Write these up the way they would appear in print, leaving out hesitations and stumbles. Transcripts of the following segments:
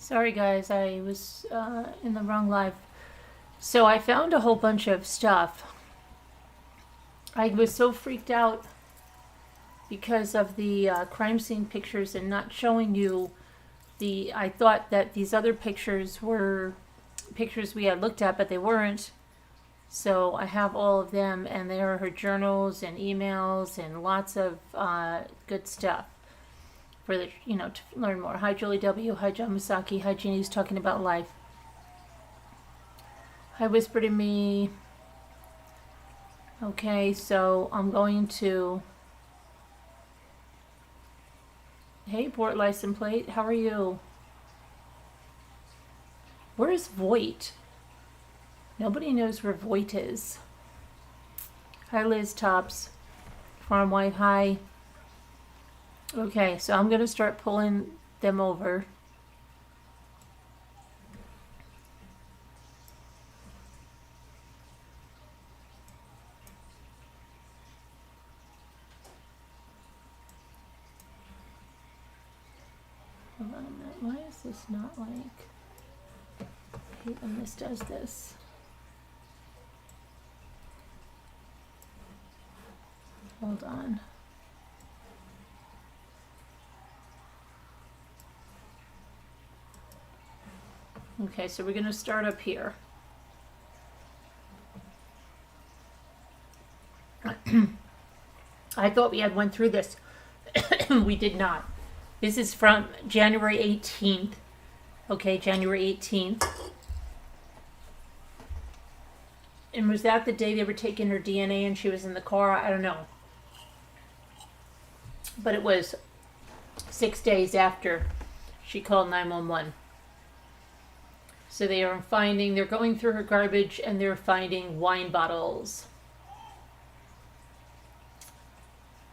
Sorry guys, I was in the wrong live. So I found a whole bunch of stuff. I was so freaked out because of the crime scene pictures and not showing you I thought that these other pictures were pictures we had looked at, but they weren't. So I have all of them, and there are her journals and emails and lots of good stuff for the, to learn more. Hi Julie W. Hi John Musaki. Hi Jeannie who's talking about life. Hi Whisper to Me. Okay, so I'm going to. Hey, port license plate. How are you? Where's Voight? Nobody knows where Voight is. Hi Liz Tops. Farm White. Hi. Okay, so I'm going to start pulling them over. Hold on a minute. Why is this not like... I hate when this does this. Hold on. Okay, so we're going to start up here. I thought we had went through this. We did not. This is from January 18th. Okay, January 18th. And was that the day they were taking her DNA and she was in the car? I don't know. But it was 6 days after she called 911. So they're going through her garbage and they're finding wine bottles.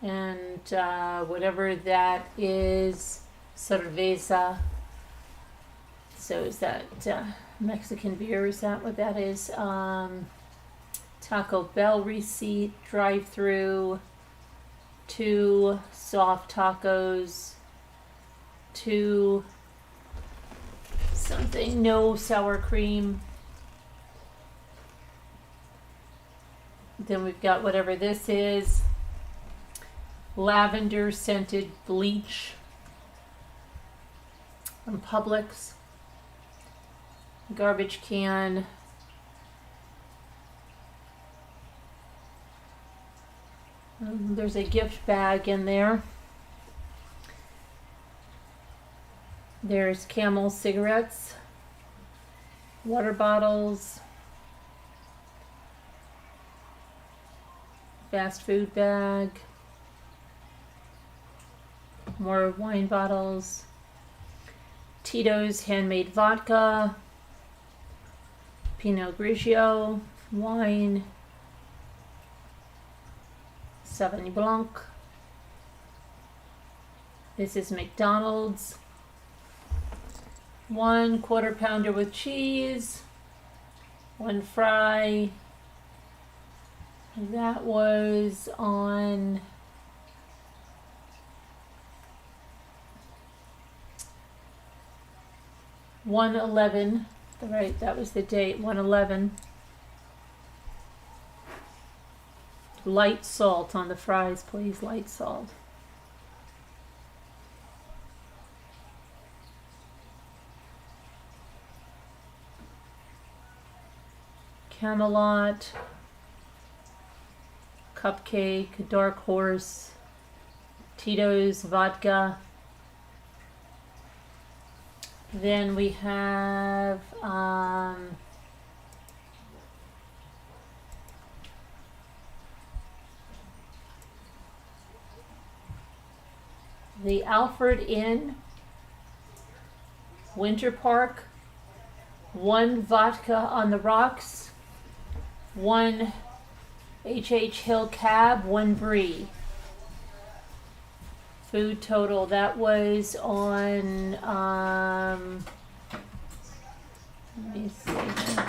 And whatever that is, cerveza. So is that Mexican beer? Is that what that is? Taco Bell receipt, drive-through, 2 soft tacos, 2 something, no sour cream. Then we've got whatever this is, lavender scented bleach from Publix, garbage can, there's a gift bag in there. There's Camel cigarettes, water bottles, fast food bag, more wine bottles, Tito's handmade vodka, Pinot Grigio, wine, Sauvignon Blanc. This is McDonald's. 1 quarter pounder with cheese, 1 fry. That was on $111. Right, that was the date, $111. Light salt on the fries, please, light salt. Camelot, Cupcake, Dark Horse, Tito's vodka. Then we have the Alfred Inn, Winter Park, 1 vodka on the rocks, 1 H.H. Hill Cab, 1 Brie. Food total, that was on, let me see here.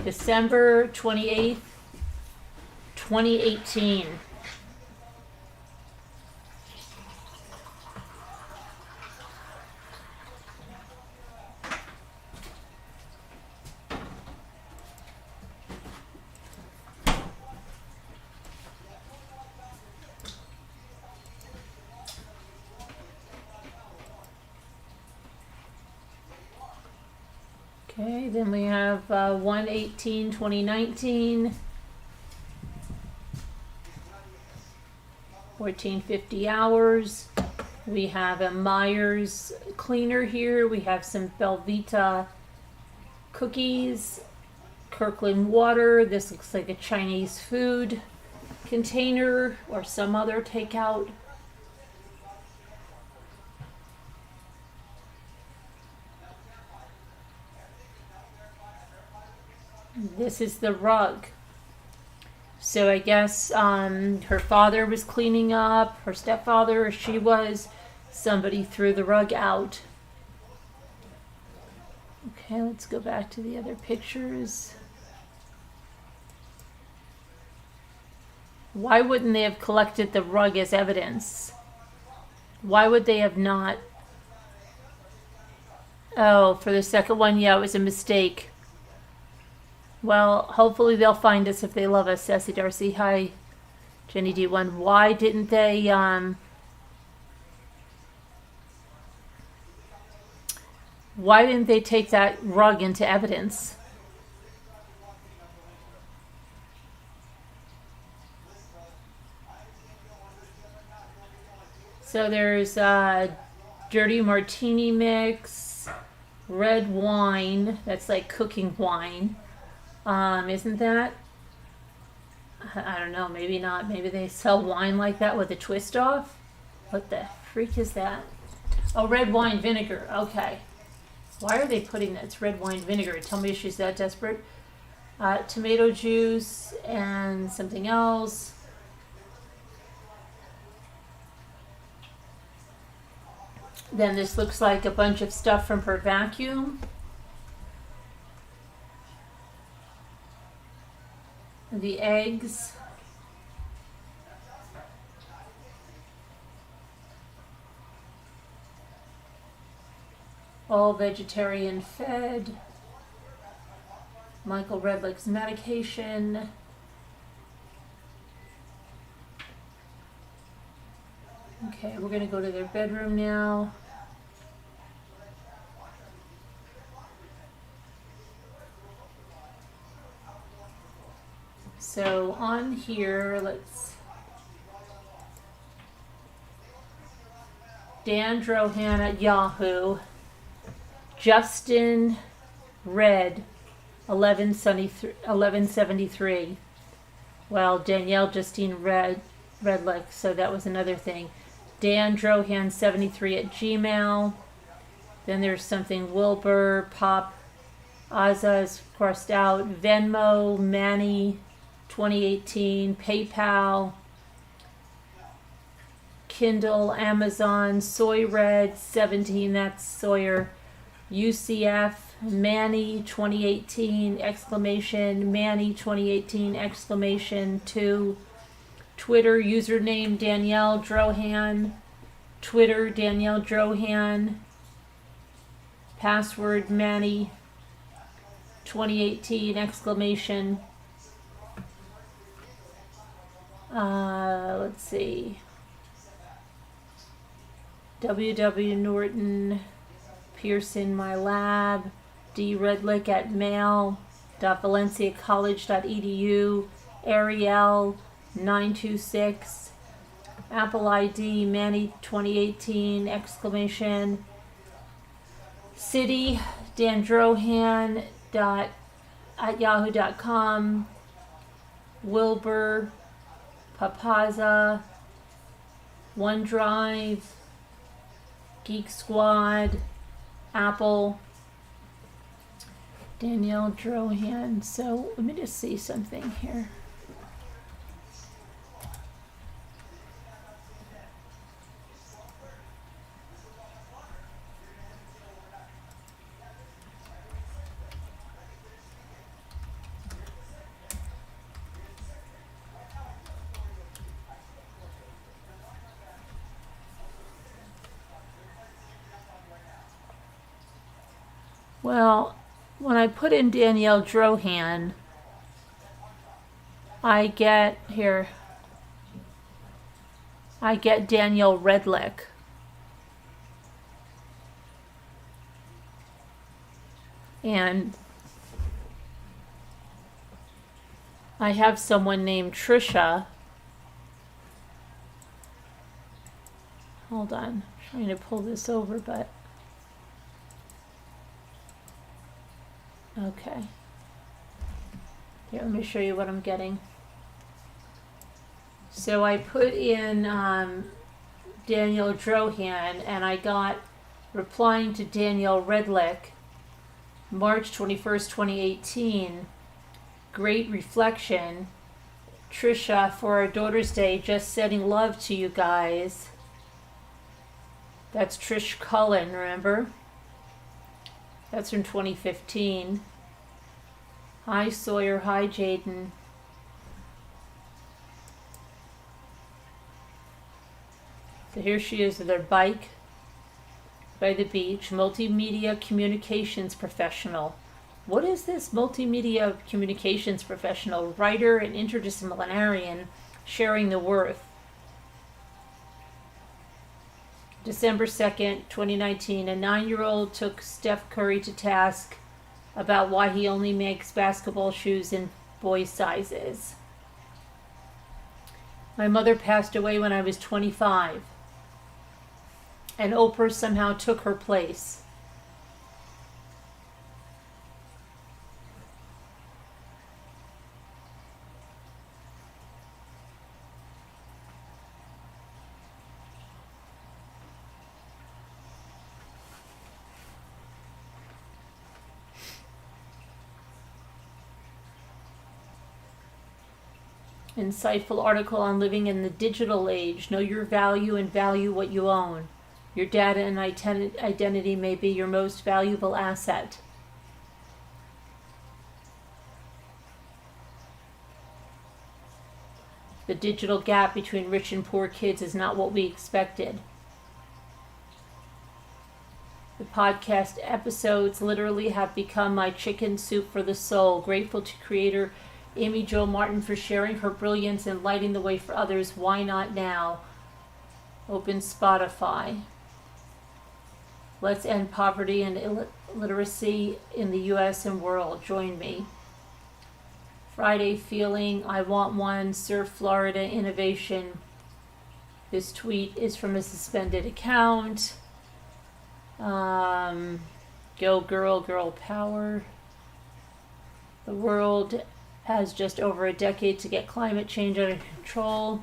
December 28th, 2018. Okay, then we have 1/18/2019, 1450 hours. We have a Myers cleaner here. We have some Belvita cookies, Kirkland water. This looks like a Chinese food container or some other takeout. This is the rug. So I guess her father was cleaning up, her stepfather, or she was. Somebody threw the rug out. Okay, let's go back to the other pictures. Why wouldn't they have collected the rug as evidence? Why would they have not? Oh, for the second one, yeah, it was a mistake. Well, hopefully they'll find us if they love us. Sassy Darcy, hi. Jenny D1, why didn't they, take that rug into evidence? So there's dirty martini mix, red wine, that's like cooking wine. Isn't that? I don't know, maybe not. Maybe they sell wine like that with a twist off? What the freak is that? Oh, red wine vinegar. Okay. Why are they putting that? It's red wine vinegar. Tell me if she's that desperate. Tomato juice and something else. Then this looks like a bunch of stuff from her vacuum. The eggs. All vegetarian fed. Michael Redlick's medication. Okay, we're going to go to their bedroom now. So on here, let's... Dan Drohan at Yahoo. Justin Red, 1173. Well, Danielle Justine Redlick, so that was another thing. Dan Drohan 73 at Gmail. Then there's something Wilbur, Pop, Azza is crossed out, Venmo, Manny 2018, PayPal, Kindle, Amazon, Soy Red 17, that's Sawyer, UCF, Manny 2018, exclamation, Manny 2018, exclamation 2, Twitter username Danielle Drohan, Twitter Danielle Drohan, password Manny 2018, exclamation. Let's see. WW Norton, Pearson My Lab, D Redlick at mail.valenciacollege.edu, Ariel 926, Apple ID Manny 2018, exclamation. City Dandrohan at yahoo.com, Wilbur, Papaza, OneDrive, Geek Squad, Apple, Danielle Drohan. So let me just see something here. Well, when I put in Danielle Drohan, I get Danielle Redlick. And I have someone named Trisha. Hold on, I'm trying to pull this over, but okay. Here, let me show you what I'm getting. So I put in Danielle Drohan, and I got replying to Danielle Redlick, March 21st, 2018. Great reflection. Trisha, for our Daughter's Day, just sending love to you guys. That's Trish Cullen, remember? That's from 2015. Hi Sawyer, hi Jaden. So here she is with her bike by the beach. Multimedia communications professional. What is this multimedia communications professional? Writer and interdisciplinarian, sharing the worth. December 2nd, 2019, a 9-year-old took Steph Curry to task about why he only makes basketball shoes in boy sizes. My mother passed away when I was 25, and Oprah somehow took her place. Insightful article on living in the digital age. Know your value and value what you own. Your data and identity may be your most valuable asset. The digital gap between rich and poor kids is not what we expected. The podcast episodes literally have become my chicken soup for the soul. Grateful to creator Amy Jo Martin for sharing her brilliance and lighting the way for others. Why not now? Open Spotify. Let's end poverty and illiteracy in the U.S. and world. Join me. Friday feeling, I want one. Surf Florida Innovation. This tweet is from a suspended account. Go girl, girl power. The world has just over a decade to get climate change under control.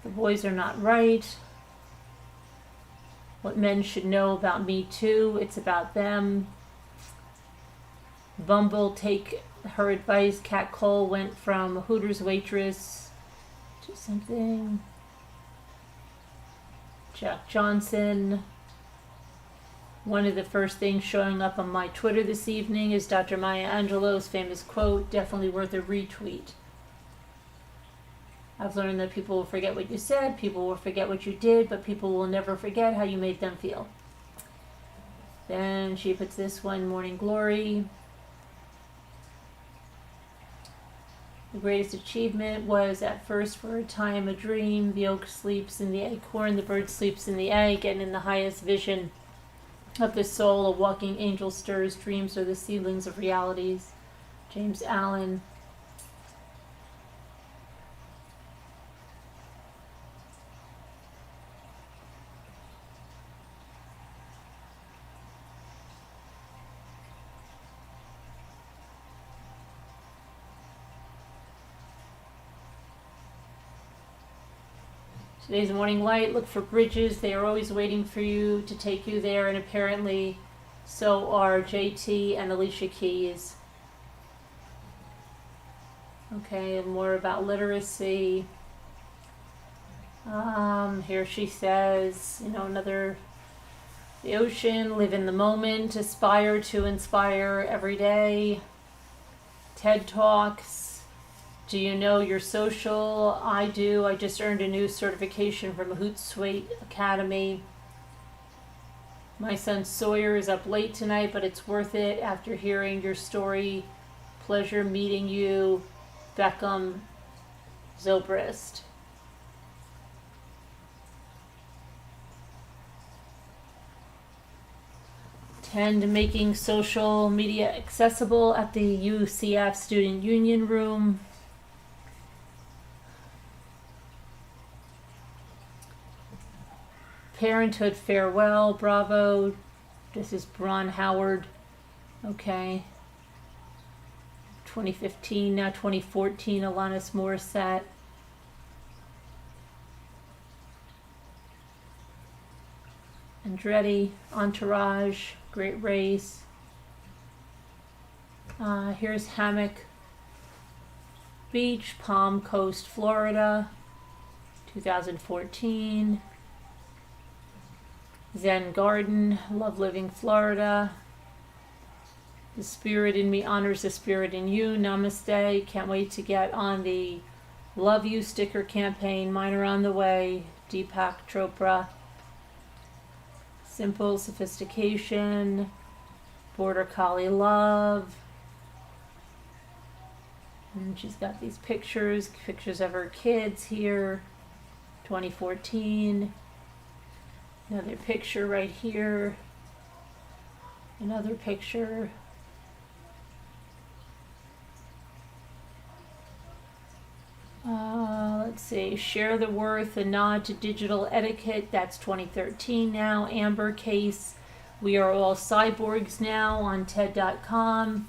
The boys are not right. What men should know about Me Too, it's about them. Bumble, take her advice. Kat Cole went from Hooters waitress to something. Jack Johnson. One of the first things showing up on my Twitter this evening is Dr. Maya Angelou's famous quote, definitely worth a retweet. I've learned that people will forget what you said, people will forget what you did, but people will never forget how you made them feel. Then she puts this one, Morning Glory. The greatest achievement was at first for a time a dream. The oak sleeps in the acorn, the bird sleeps in the egg, and in the highest vision of the soul, a walking angel stirs. Dreams are the seedlings of realities. James Allen. Today's morning light, look for bridges. They are always waiting for you to take you there, and apparently so are JT and Alicia Keys. Okay, more about literacy. Here she says, another, the ocean, live in the moment, aspire to inspire every day. TED Talks. Do you know your social? I do. I just earned a new certification from Houzz Academy. My son Sawyer is up late tonight, but it's worth it after hearing your story. Pleasure meeting you, Beckham Zobrist. Tend making social media accessible at the UCF Student Union Room. Parenthood Farewell, Bravo. This is Bron Howard. Okay. 2015, now 2014, Alanis Morissette. Andretti, Entourage, Great Race. Here's Hammock Beach, Palm Coast, Florida, 2014. Zen Garden, Love Living, Florida. The Spirit in Me honors the Spirit in You, Namaste. Can't wait to get on the Love You sticker campaign. Mine are on the way. Deepak Chopra. Simple Sophistication. Border Collie Love. And she's got these pictures of her kids here. 2014. Another picture right here. Another picture. Let's see. Share the Worth, a nod to digital etiquette. That's 2013 now. Amber Case. We are all cyborgs now on TED.com.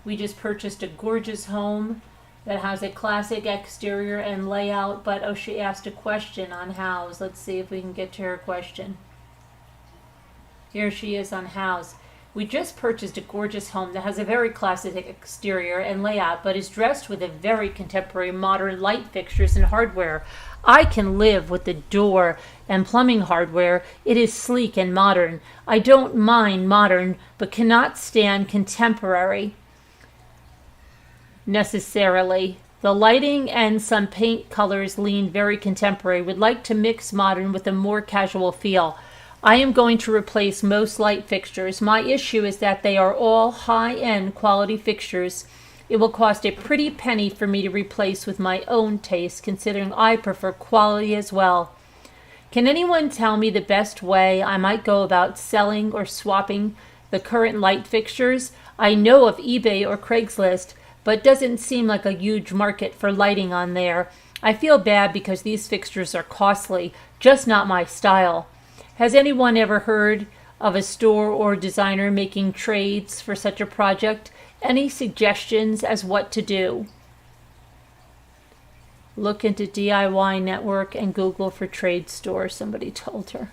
We just purchased a gorgeous home that has a classic exterior and layout, but oh, she asked a question on Houzz. Let's see if we can get to her question. Here she is on Houzz. We just purchased a gorgeous home that has a very classic exterior and layout, but is dressed with a very contemporary modern light fixtures and hardware. I can live with the door and plumbing hardware. It is sleek and modern. I don't mind modern, but cannot stand contemporary necessarily. The lighting and some paint colors lean very contemporary. Would like to mix modern with a more casual feel. I am going to replace most light fixtures. My issue is that they are all high-end quality fixtures. It will cost a pretty penny for me to replace with my own taste, considering I prefer quality as well. Can anyone tell me the best way I might go about selling or swapping the current light fixtures? I know of eBay or Craigslist, but it doesn't seem like a huge market for lighting on there. I feel bad because these fixtures are costly, just not my style. Has anyone ever heard of a store or designer making trades for such a project? Any suggestions as what to do? Look into DIY Network and Google for trade store, somebody told her.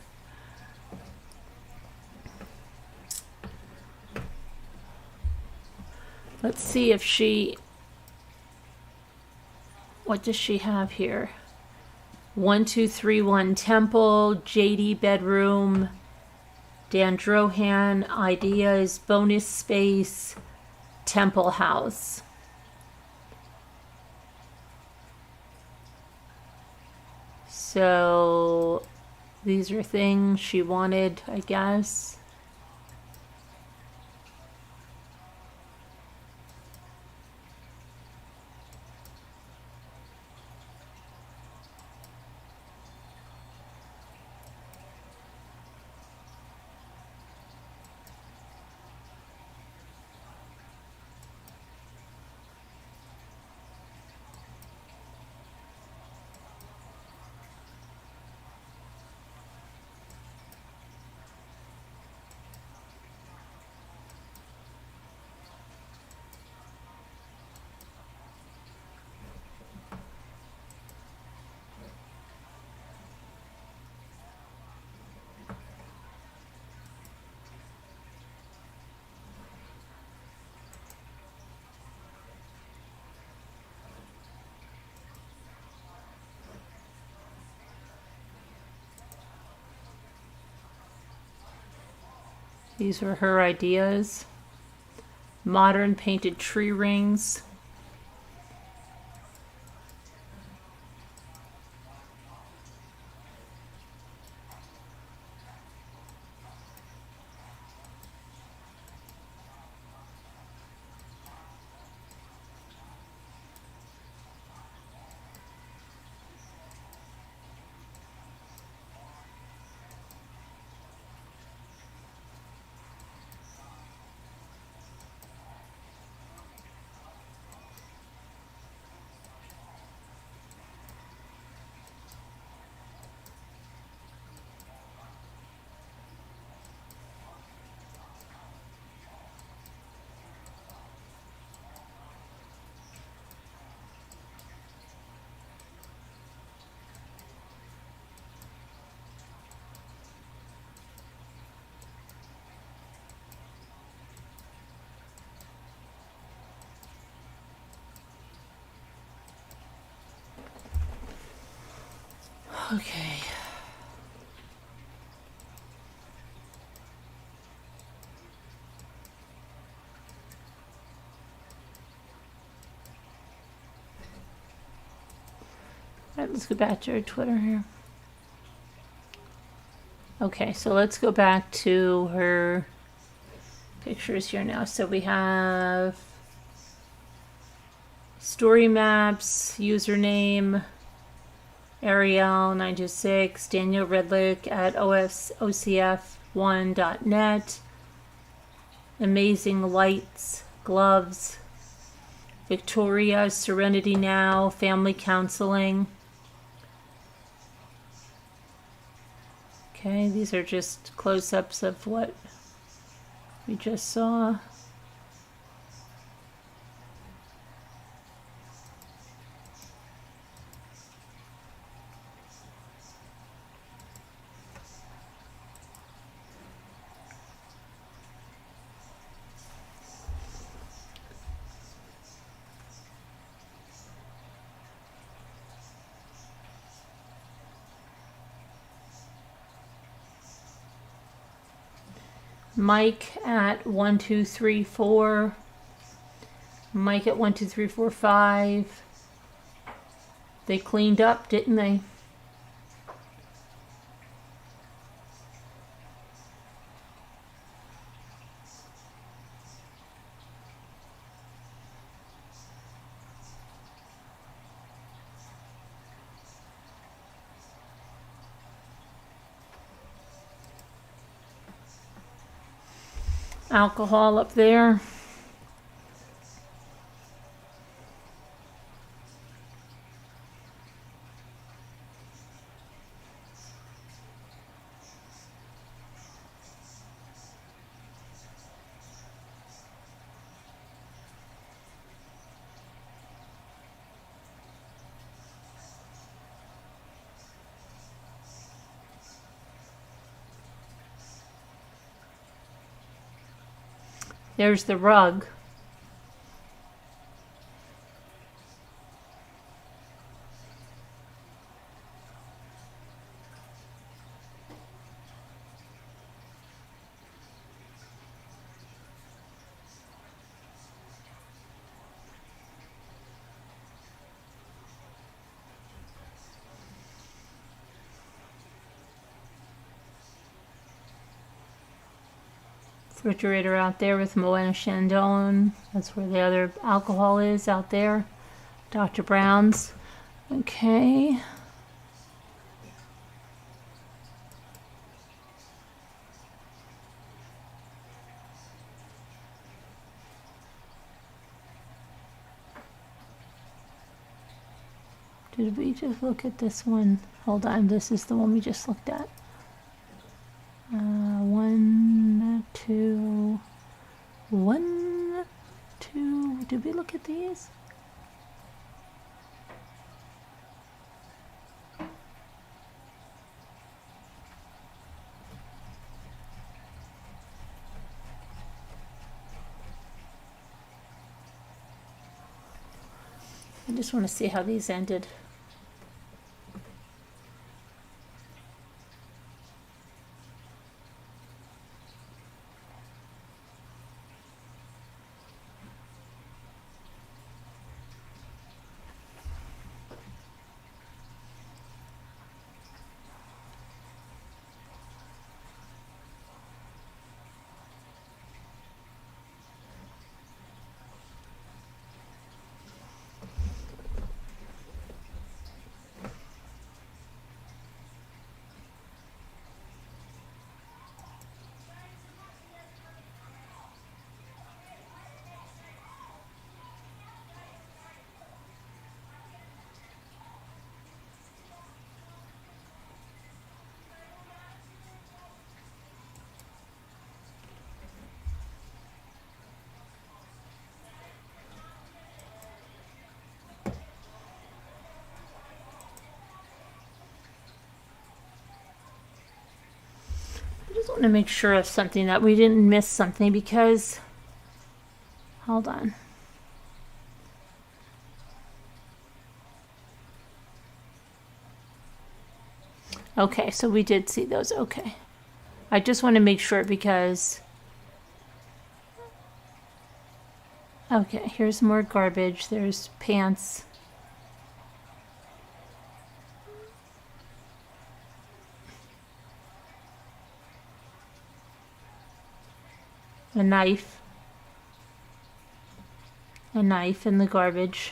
Let's see if what does she have here? 1231 Temple, JD Bedroom, Dandrohan, Ideas, Bonus Space, Temple House. So these are things she wanted, I guess. These were her ideas. Modern painted tree rings. Okay. All right, let's go back to our Twitter here. Okay, so let's go back to her pictures here now. So we have story maps, username, Ariel 926, Danielle Redlick at OCF1.net, Amazing Lights, Gloves, Victoria, Serenity Now, Family Counseling. Okay, these are just close-ups of what we just saw. Mike at 1234, Mike at 12345. They cleaned up, didn't they? Alcohol up there. There's the rug. Refrigerator out there with Moët Chandon. That's where the other alcohol is out there. Dr. Brown's. Okay. Did we just look at this one? Hold on, this is the one we just looked at. 1, 2, 1, 2. Did we look at these? I just want to see how these ended. I just want to make sure of something, that we didn't miss something, because, hold on. Okay, so we did see those. Okay. I just want to make sure because... Okay, here's more garbage. There's pants. A knife. A knife in the garbage.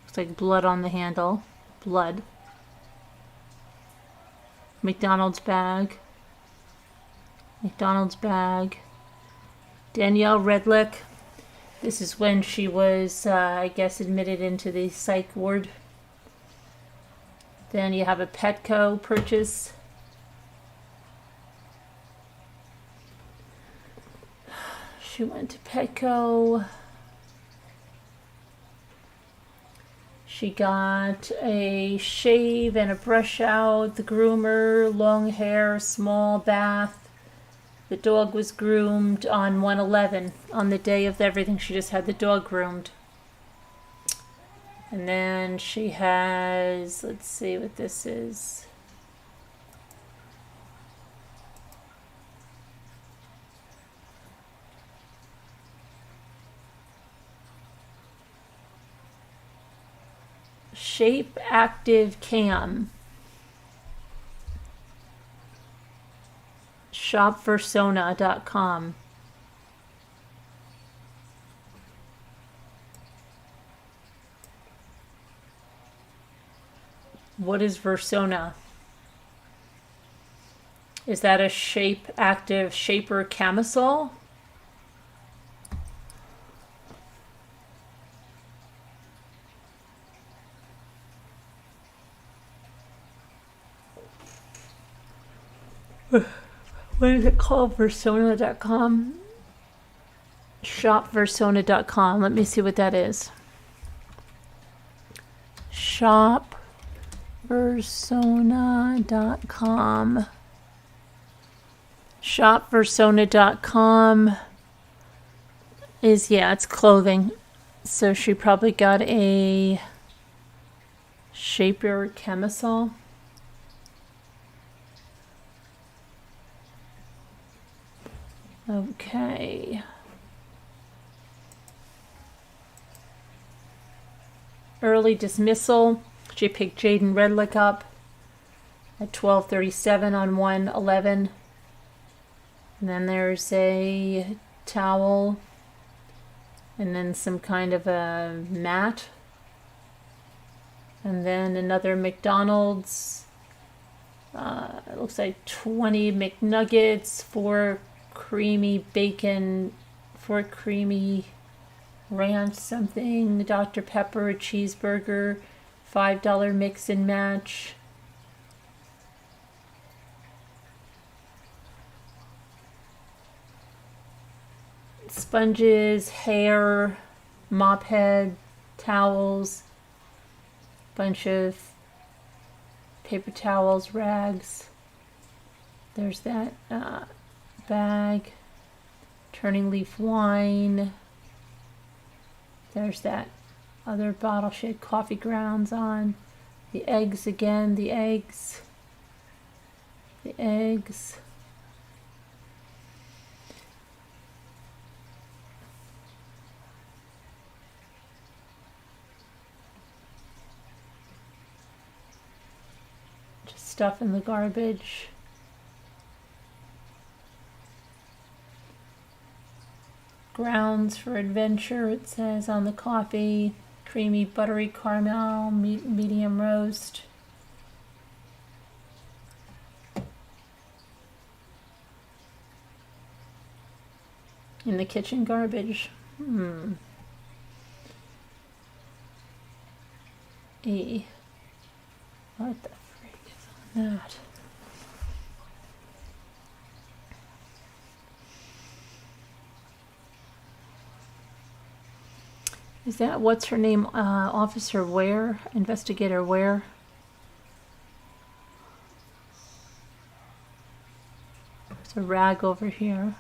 Looks like blood on the handle. Blood. McDonald's bag. McDonald's bag. Danielle Redlick. This is when she was, I guess, admitted into the psych ward. Then you have a Petco purchase. She went to Petco. She got a shave and a brush out, the groomer, long hair, small bath. The dog was groomed on 1/11, on the day of everything. She just had the dog groomed. And then she has, let's see what this is. Shape Active Cam. Shopversona.com. What is Versona? Is that a Shape Active Shaper camisole? What is it called? Versona.com? Shopversona.com. Let me see what that is. Shopversona.com. Shopversona.com is, yeah, it's clothing. So she probably got a Shaper camisole. Okay. Early dismissal. She picked Jaden Redlick up at 12:37 on 1/11. And then there's a towel. And then some kind of a mat. And then another McDonald's. It looks like 20 McNuggets, 4 creamy bacon, 4 creamy ranch something, Dr. Pepper, a cheeseburger, $5 mix and match. Sponges, hair, mop head, towels, bunch of paper towels, rags. There's that bag, turning leaf wine. There's that other bottle she had coffee grounds on. The eggs again, the eggs. The eggs. Just stuff in the garbage. Grounds for adventure, it says on the coffee. Creamy buttery caramel, medium roast. In the kitchen garbage. What the freak is on that? Is that, what's her name, Officer Ware, Investigator Ware? There's a rag over here.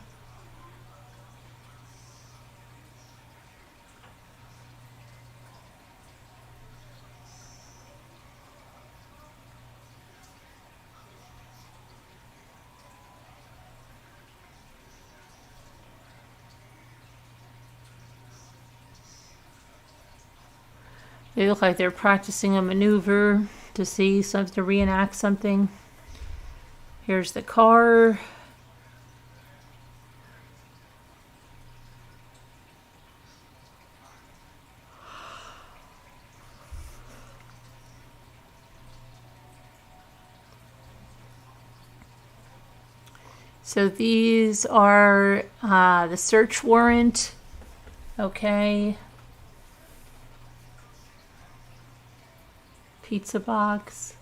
They look like they're practicing a maneuver to see something, to reenact something. Here's the car. So these are the search warrant. Okay. Pizza box.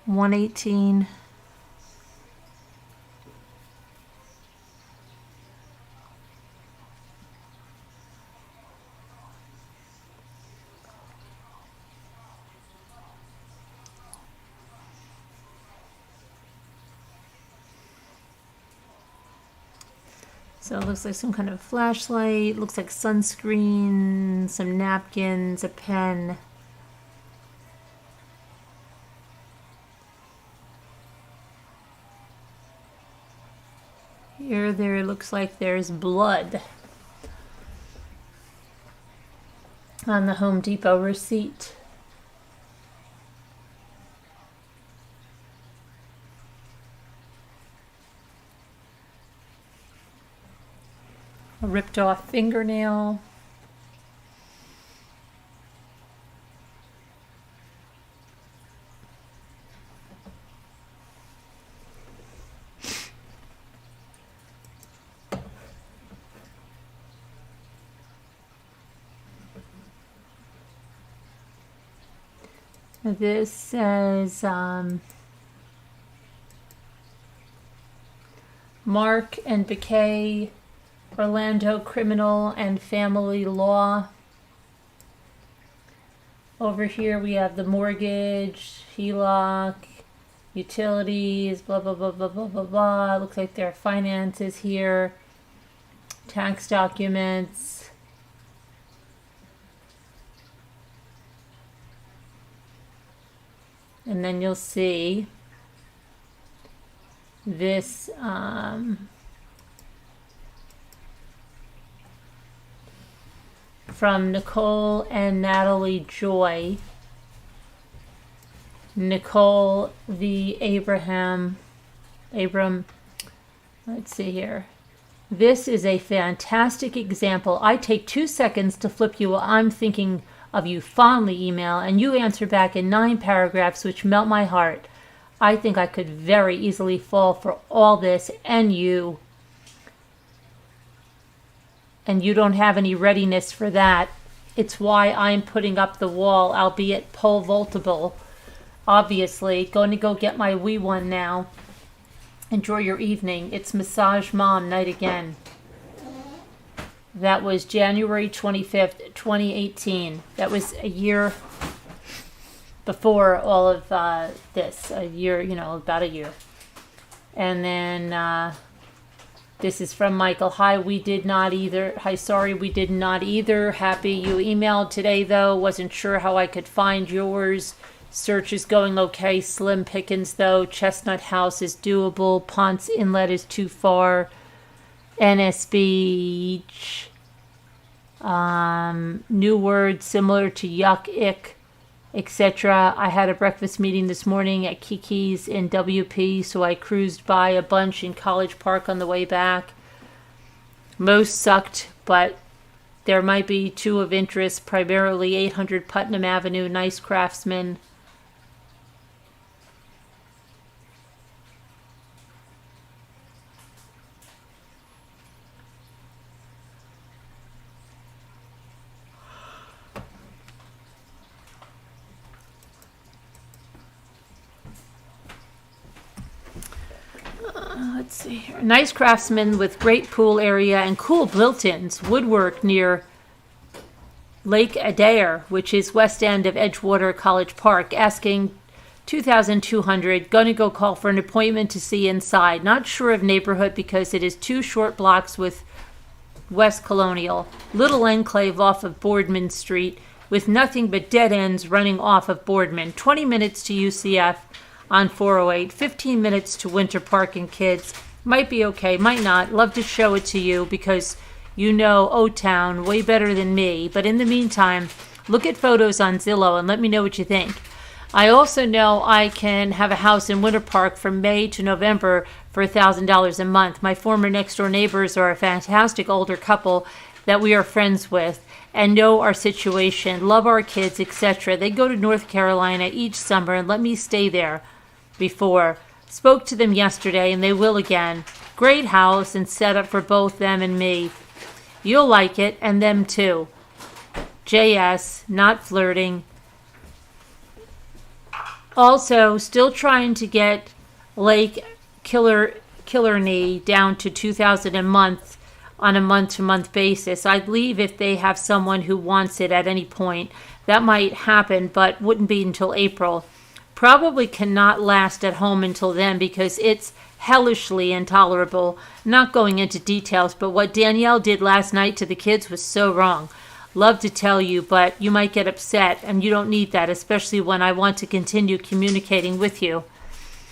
$118. So it looks like some kind of flashlight, looks like sunscreen, some napkins, a pen. Here, there looks like there's blood on the Home Depot receipt. A ripped off fingernail. This says Mark and Bakay, Orlando Criminal and Family Law. Over here we have the mortgage, HELOC, utilities, blah, blah, blah, blah, blah, blah, blah. Looks like there are finances here, tax documents. And then you'll see this from Nicole and Natalie Joy. Nicole v. Abram. Let's see here. This is a fantastic example. I take 2 seconds to flip you I'm thinking of you fondly email, and you answer back in 9 paragraphs which melt my heart. I think I could very easily fall for all this, and you don't have any readiness for that. It's why I'm putting up the wall, albeit pole vaultable. Obviously, going to go get my wee one now. Enjoy your evening. It's Massage Mom night again. That was January 25th, 2018. That was a year before all of this. A year, about a year. And then this is from Michael. Hi, we did not either. Hi, sorry, we did not either. Happy you emailed today, though. Wasn't sure how I could find yours. Search is going okay. Slim pickings, though. Chestnut House is doable. Ponce Inlet is too far. NSB, new word similar to yuck, ick, etc. I had a breakfast meeting this morning at Kiki's in WP, so I cruised by a bunch in College Park on the way back. Most sucked, but there might be 2 of interest, primarily 800 Putnam Avenue, nice craftsman. Let's see here. Nice craftsman with great pool area and cool built-ins. Woodwork near Lake Adair, which is west end of Edgewater College Park. Asking $2,200. Gonna go call for an appointment to see inside. Not sure of neighborhood because it is 2 short blocks with West Colonial. Little enclave off of Boardman Street with nothing but dead ends running off of Boardman. 20 minutes to UCF on 408, 15 minutes to Winter Park and kids. Might be okay, might not. Love to show it to you because you know O-Town way better than me. But in the meantime, look at photos on Zillow and let me know what you think. I also know I can have a house in Winter Park from May to November for $1,000 a month. My former next-door neighbors are a fantastic older couple that we are friends with and know our situation, love our kids, etc. They go to North Carolina each summer and let me stay there before. Spoke to them yesterday and they will again. Great house and setup for both them and me. You'll like it and them too. JS, not flirting. Also, still trying to get Lake Killarney down to $2,000 a month on a month-to-month basis. I'd leave if they have someone who wants it at any point. That might happen, but wouldn't be until April. Probably cannot last at home until then because it's hellishly intolerable. Not going into details, but what Danielle did last night to the kids was so wrong. Love to tell you, but you might get upset, and you don't need that, especially when I want to continue communicating with you.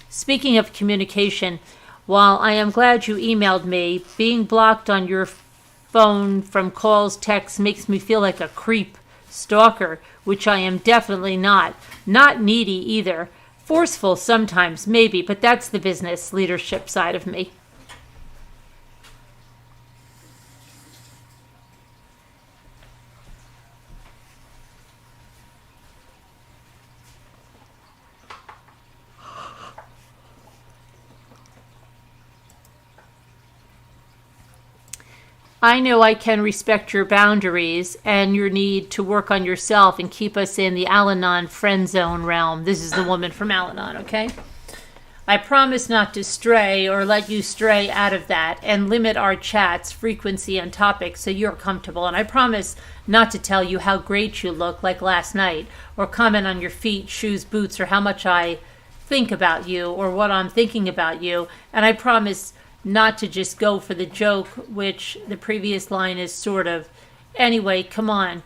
Speaking of communication, while I am glad you emailed me, being blocked on your phone from calls, texts makes me feel like a creep, stalker, which I am definitely not. Not needy either. Forceful sometimes, maybe, but that's the business leadership side of me. I know I can respect your boundaries and your need to work on yourself and keep us in the Al-Anon friend zone realm. This is the woman from Al-Anon, okay? I promise not to stray or let you stray out of that and limit our chats, frequency, and topics so you're comfortable. And I promise not to tell you how great you look like last night or comment on your feet, shoes, boots, or how much I think about you or what I'm thinking about you. And I promise not to just go for the joke, which the previous line is sort of. Anyway, come on.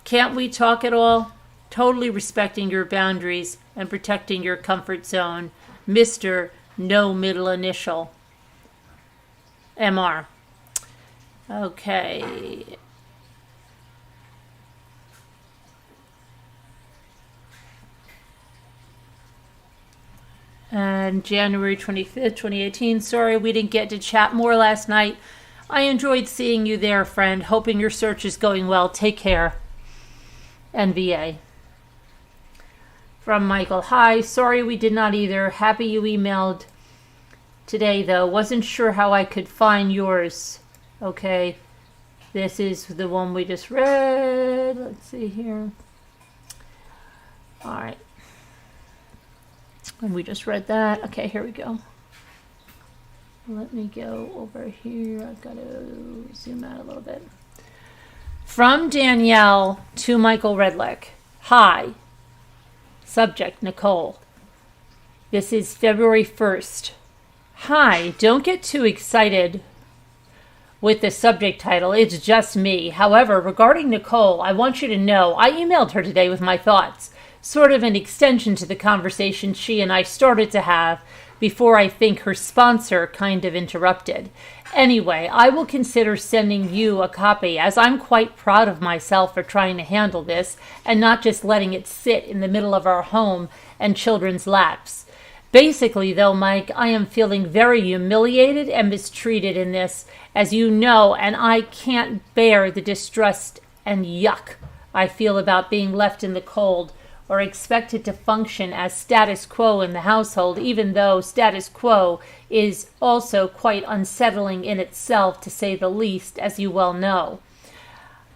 Can't we talk at all? Totally respecting your boundaries and protecting your comfort zone. Mr. No Middle Initial. MR. Okay. And January 25th, 2018. Sorry we didn't get to chat more last night. I enjoyed seeing you there, friend. Hoping your search is going well. Take care. NVA. From Michael. Hi. Sorry we did not either. Happy you emailed today, though. Wasn't sure how I could find yours. Okay. This is the one we just read. Let's see here. All right. And we just read that. Okay, here we go. Let me go over here. I've got to zoom out a little bit. From Danielle to Michael Redlick. Hi. Subject, Nicole. This is February 1st. Hi, don't get too excited with the subject title. It's just me. However, regarding Nicole, I want you to know I emailed her today with my thoughts. Sort of an extension to the conversation she and I started to have before I think her sponsor kind of interrupted. Anyway, I will consider sending you a copy as I'm quite proud of myself for trying to handle this and not just letting it sit in the middle of our home and children's laps. Basically, though, Mike, I am feeling very humiliated and mistreated in this, as you know, and I can't bear the distrust and yuck I feel about being left in the cold or expected to function as status quo in the household, even though status quo is also quite unsettling in itself, to say the least, as you well know.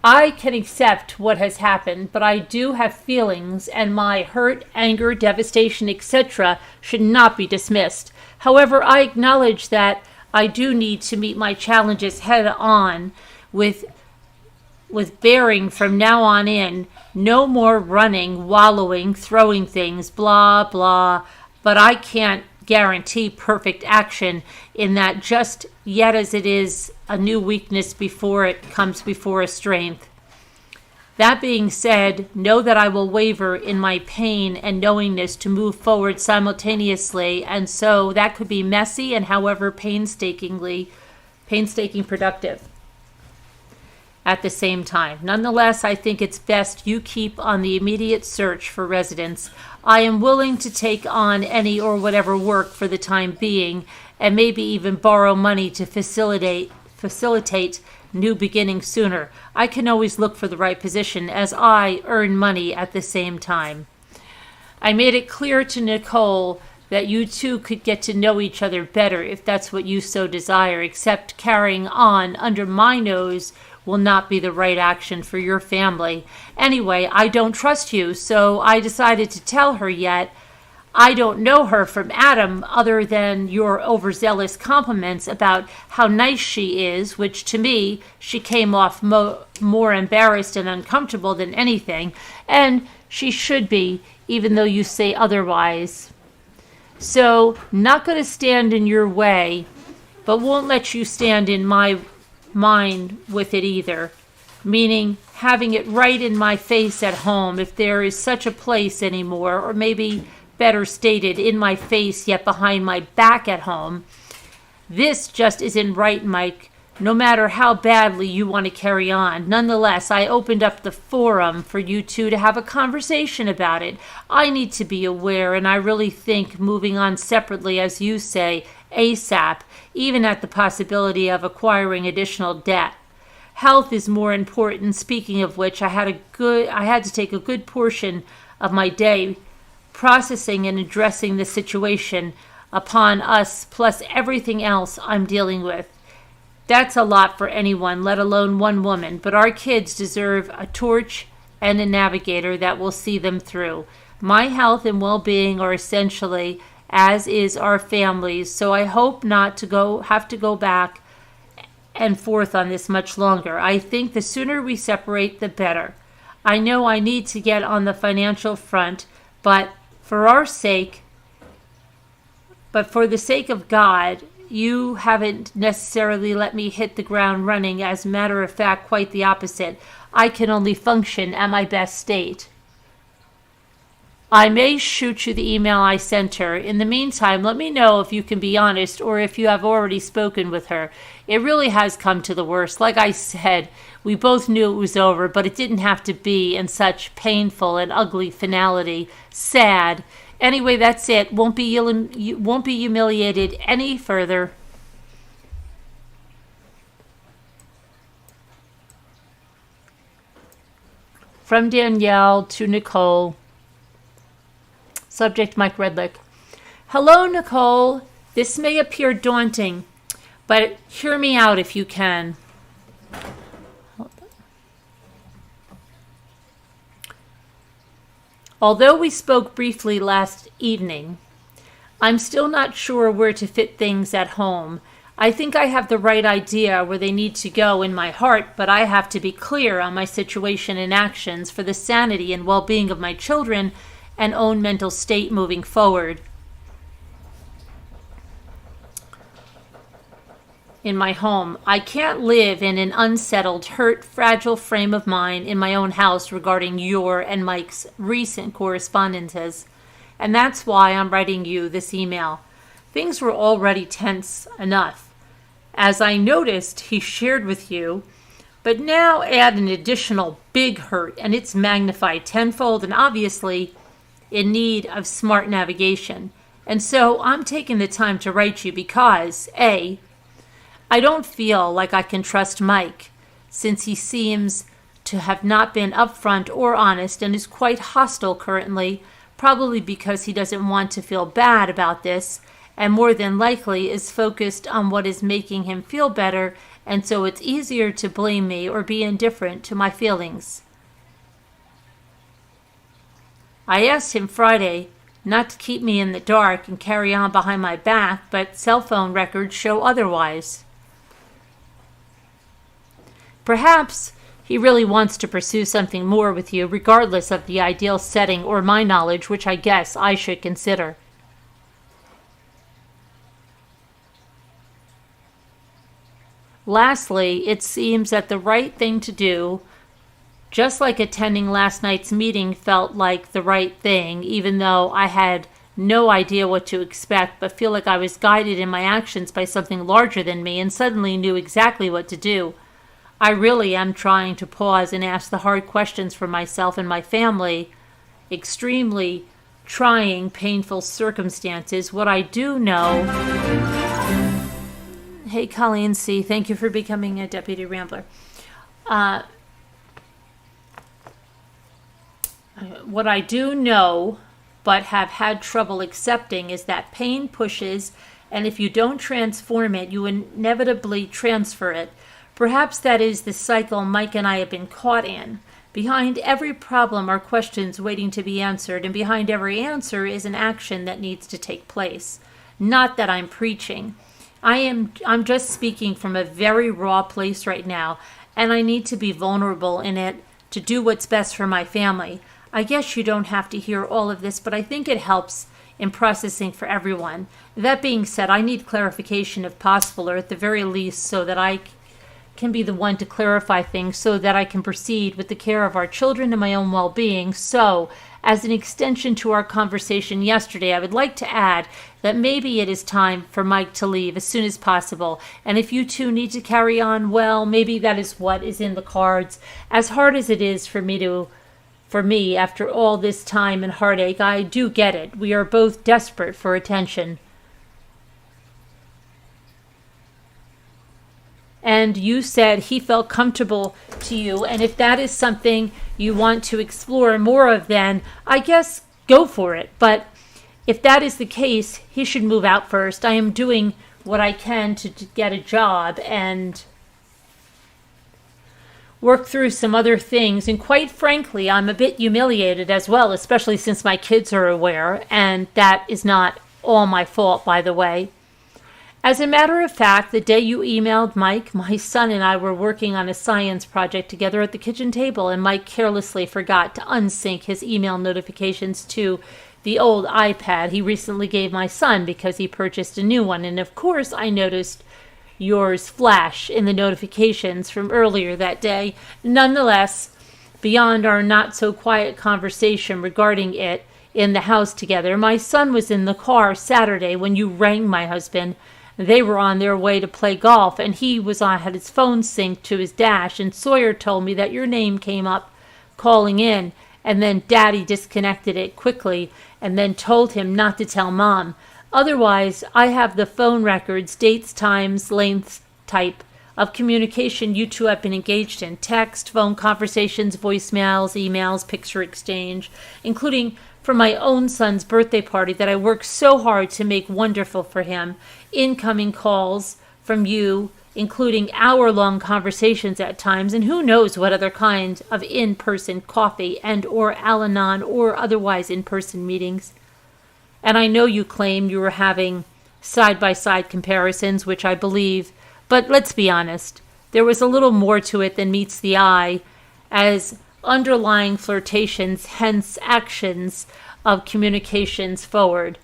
I can accept what has happened, but I do have feelings, and my hurt, anger, devastation, etc. should not be dismissed. However, I acknowledge that I do need to meet my challenges head on with bearing from now on in. No more running, wallowing, throwing things, blah, blah. But I can't guarantee perfect action in that just yet, as it is a new weakness before it comes before a strength. That being said, know that I will waver in my pain and knowingness to move forward simultaneously, and so that could be messy and however painstaking productive at the same time. Nonetheless, I think it's best you keep on the immediate search for residence. I am willing to take on any or whatever work for the time being, and maybe even borrow money to facilitate new beginnings sooner. I can always look for the right position as I earn money at the same time. I made it clear to Nicole that you two could get to know each other better if that's what you so desire, except carrying on under my nose will not be the right action for your family. Anyway, I don't trust you, so I decided to tell her yet. I don't know her from Adam other than your overzealous compliments about how nice she is, which to me, she came off more embarrassed and uncomfortable than anything, and she should be, even though you say otherwise. So, not going to stand in your way, but won't let you stand in my mind with it either, meaning having it right in my face at home, if there is such a place anymore, or maybe better stated, in my face yet behind my back at home. This just isn't right, Mike, no matter how badly you want to carry on. Nonetheless, I opened up the forum for you two to have a conversation about it. I need to be aware, and I really think moving on separately, as you say, ASAP, even at the possibility of acquiring additional debt. Health is more important. Speaking of which, I had to take a good portion of my day processing and addressing the situation upon us, plus everything else I'm dealing with. That's a lot for anyone, let alone one woman, but our kids deserve a torch and a navigator that will see them through. My health and well-being are essentially, as is our families, so I hope not to have to go back and forth on this much longer. I think the sooner we separate, the better. I know I need to get on the financial front, but for the sake of God, you haven't necessarily let me hit the ground running. As a matter of fact, quite the opposite. I can only function at my best state. I may shoot you the email I sent her. In the meantime, let me know if you can be honest or if you have already spoken with her. It really has come to the worst. Like I said, we both knew it was over, but it didn't have to be in such painful and ugly finality. Sad. Anyway, that's it. Won't be humiliated any further. From Danielle to Nicole. Subject, Mike Redlick. Hello, Nicole. This may appear daunting, but hear me out if you can. Although we spoke briefly last evening, I'm still not sure where to fit things at home. I think I have the right idea where they need to go in my heart, but I have to be clear on my situation and actions for the sanity and well-being of my children and own mental state moving forward. In my home, I can't live in an unsettled, hurt, fragile frame of mind in my own house regarding your and Mike's recent correspondences, and that's why I'm writing you this email. Things were already tense enough, as I noticed he shared with you, but now add an additional big hurt, and it's magnified tenfold and obviously in need of smart navigation. And so I'm taking the time to write you because, A, I don't feel like I can trust Mike, since he seems to have not been upfront or honest and is quite hostile currently, probably because he doesn't want to feel bad about this, and more than likely is focused on what is making him feel better, and so it's easier to blame me or be indifferent to my feelings. I asked him Friday not to keep me in the dark and carry on behind my back, but cell phone records show otherwise. Perhaps he really wants to pursue something more with you, regardless of the ideal setting or my knowledge, which I guess I should consider. Lastly, it seems that the right thing to do Just like attending last night's meeting felt like the right thing, even though I had no idea what to expect, but feel like I was guided in my actions by something larger than me and suddenly knew exactly what to do. I really am trying to pause and ask the hard questions for myself and my family. Extremely trying, painful circumstances. What I do know... Hey, Colleen C., thank you for becoming a Deputy Rambler. What I do know, but have had trouble accepting, is that pain pushes, and if you don't transform it, you inevitably transfer it. Perhaps that is the cycle Mike and I have been caught in. Behind every problem are questions waiting to be answered, and behind every answer is an action that needs to take place. Not that I'm preaching. I'm just speaking from a very raw place right now, and I need to be vulnerable in it to do what's best for my family. I guess you don't have to hear all of this, but I think it helps in processing for everyone. That being said, I need clarification if possible, or at the very least so that I can be the one to clarify things so that I can proceed with the care of our children and my own well-being. So, as an extension to our conversation yesterday, I would like to add that maybe it is time for Mike to leave as soon as possible. And if you two need to carry on, well, maybe that is what is in the cards. As hard as it is for me, after all this time and heartache, I do get it. We are both desperate for attention. And you said he felt comfortable to you, and if that is something you want to explore more of, then I guess go for it. But if that is the case, he should move out first. I am doing what I can to get a job and work through some other things, and quite frankly, I'm a bit humiliated as well, especially since my kids are aware, and that is not all my fault, by the way. As a matter of fact, the day you emailed Mike, my son and I were working on a science project together at the kitchen table, and Mike carelessly forgot to unsync his email notifications to the old iPad he recently gave my son because he purchased a new one, and of course I noticed yours flash in the notifications from earlier that day. Nonetheless, beyond our not-so-quiet conversation regarding it in the house together, my son was in the car Saturday when you rang my husband. They were on their way to play golf, and he had his phone synced to his dash, and Sawyer told me that your name came up calling in, and then Daddy disconnected it quickly and then told him not to tell Mom. Otherwise, I have the phone records, dates, times, lengths, type of communication you two have been engaged in. Text, phone conversations, voicemails, emails, picture exchange, including for my own son's birthday party that I worked so hard to make wonderful for him. Incoming calls from you, including hour-long conversations at times, and who knows what other kind of in-person coffee and or Al-Anon or otherwise in-person meetings. And I know you claim you were having side-by-side comparisons, which I believe, but let's be honest, there was a little more to it than meets the eye, as underlying flirtations, hence actions of communications forward.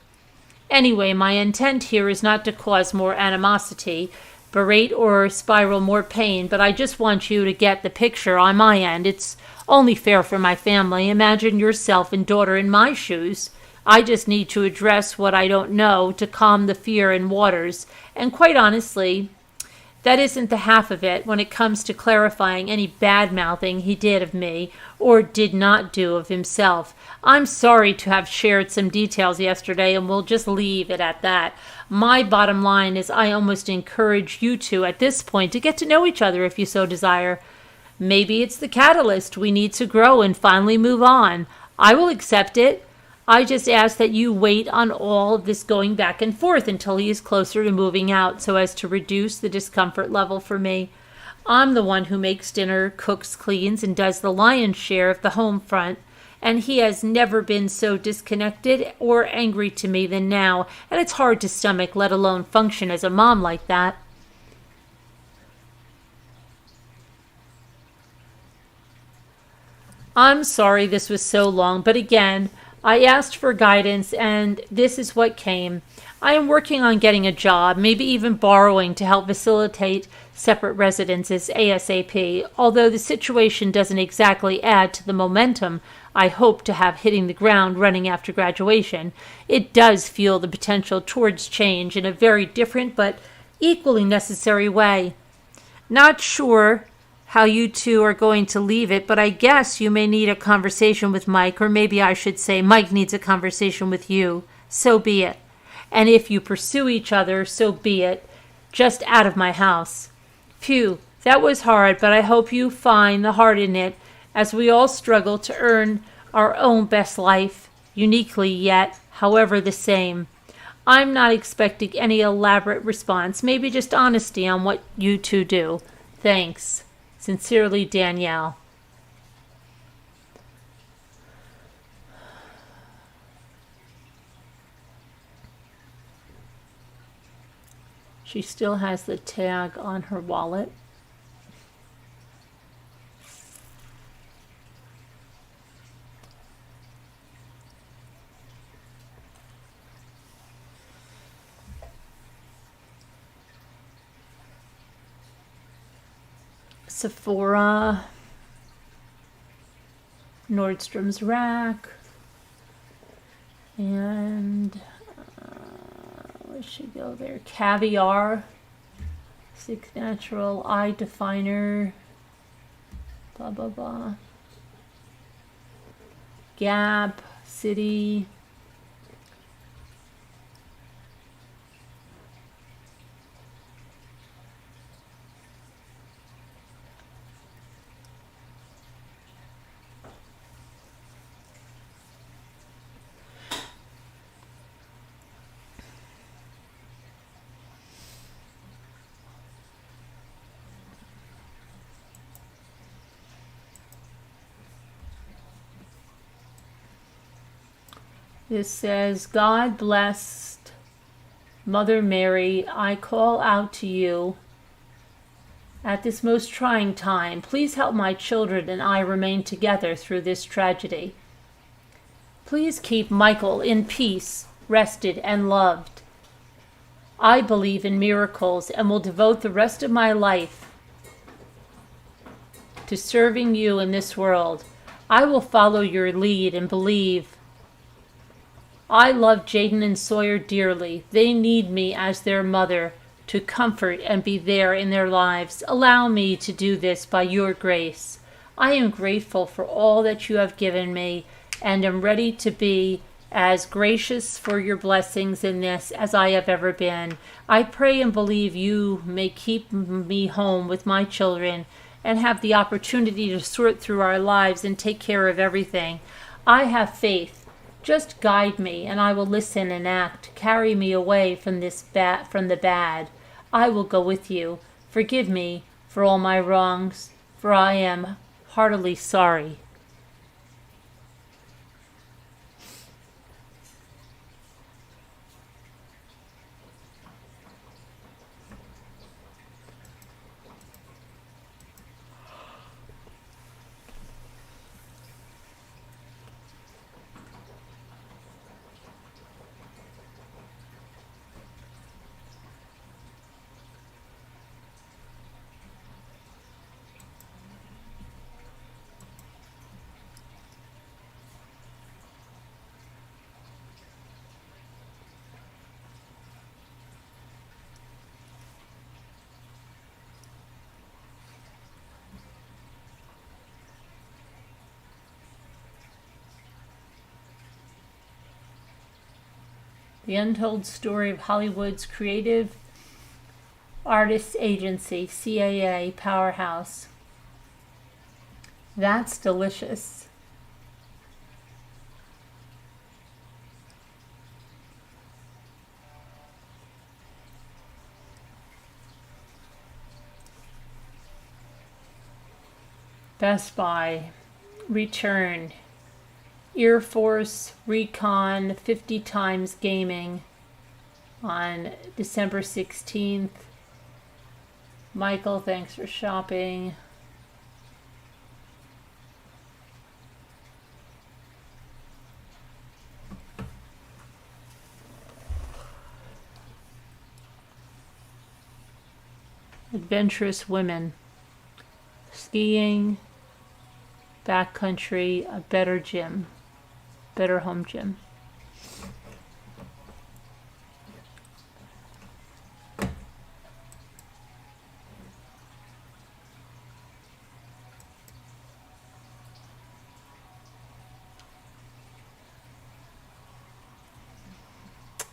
Anyway, my intent here is not to cause more animosity, berate or spiral more pain, but I just want you to get the picture on my end. It's only fair for my family. Imagine yourself and daughter in my shoes. I just need to address what I don't know to calm the fear in waters. And quite honestly, that isn't the half of it when it comes to clarifying any bad-mouthing he did of me or did not do of himself. I'm sorry to have shared some details yesterday, and we'll just leave it at that. My bottom line is I almost encourage you two at this point to get to know each other if you so desire. Maybe it's the catalyst we need to grow and finally move on. I will accept it. I just ask that you wait on all of this going back and forth until he is closer to moving out so as to reduce the discomfort level for me. I'm the one who makes dinner, cooks, cleans, and does the lion's share of the home front, and he has never been so disconnected or angry to me than now, and it's hard to stomach, let alone function as a mom like that. I'm sorry this was so long, but again, I asked for guidance, and this is what came. I am working on getting a job, maybe even borrowing to help facilitate separate residences ASAP, although the situation doesn't exactly add to the momentum I hope to have hitting the ground running after graduation. It does fuel the potential towards change in a very different but equally necessary way. Not sure how you two are going to leave it, but I guess you may need a conversation with Mike, or maybe I should say Mike needs a conversation with you. So be it. And if you pursue each other, so be it. Just out of my house. Phew, that was hard, but I hope you find the heart in it as we all struggle to earn our own best life, uniquely yet, however, the same. I'm not expecting any elaborate response, maybe just honesty on what you two do. Thanks. Sincerely, Danielle. She still has the tag on her wallet. Sephora, Nordstrom's Rack, and where should she go there? Caviar, Six Natural, Eye Definer, blah blah blah. Gap, City. This says, God blessed Mother Mary, I call out to you at this most trying time. Please help my children and I remain together through this tragedy. Please keep Michael in peace, rested, and loved. I believe in miracles and will devote the rest of my life to serving you in this world. I will follow your lead and believe. I love Jaden and Sawyer dearly. They need me as their mother to comfort and be there in their lives. Allow me to do this by your grace. I am grateful for all that you have given me and am ready to be as gracious for your blessings in this as I have ever been. I pray and believe you may keep me home with my children and have the opportunity to sort through our lives and take care of everything. I have faith. Just guide me, and I will listen and act. Carry me away from from the bad. I will go with you. Forgive me for all my wrongs, for I am heartily sorry. The Untold Story of Hollywood's Creative Artists Agency, CAA Powerhouse. That's delicious. Best Buy, Return, Air Force Recon 50 Times Gaming on December 16th. Michael, thanks for shopping. adventurous women, skiing, backcountry, a better gym, better home gym.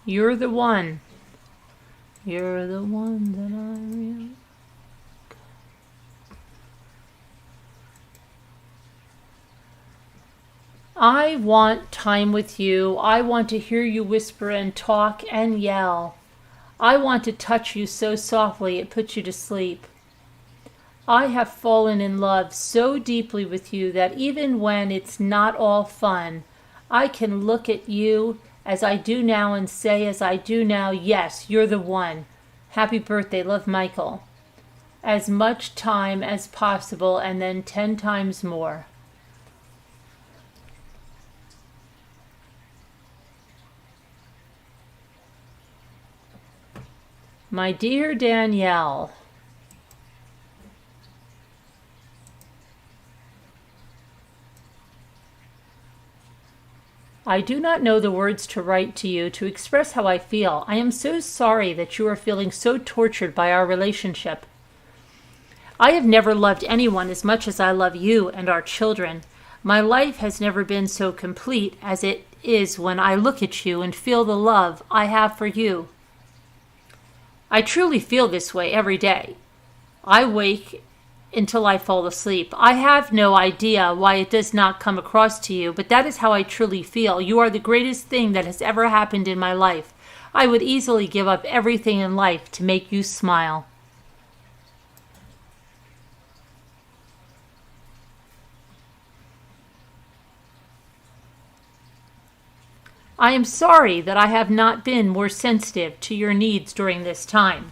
You're the one. You're the one that I really... I want time with you. I want to hear you whisper and talk and yell. I want to touch you so softly it puts you to sleep. I have fallen in love so deeply with you that even when it's not all fun, I can look at you as I do now and say as I do now, yes, you're the one. Happy birthday, love, Michael. As much time as possible and then 10 times more. My dear Danielle, I do not know the words to write to you to express how I feel. I am so sorry that you are feeling so tortured by our relationship. I have never loved anyone as much as I love you and our children. My life has never been so complete as it is when I look at you and feel the love I have for you. I truly feel this way every day. I wake until I fall asleep. I have no idea why it does not come across to you, but that is how I truly feel. You are the greatest thing that has ever happened in my life. I would easily give up everything in life to make you smile. I am sorry that I have not been more sensitive to your needs during this time.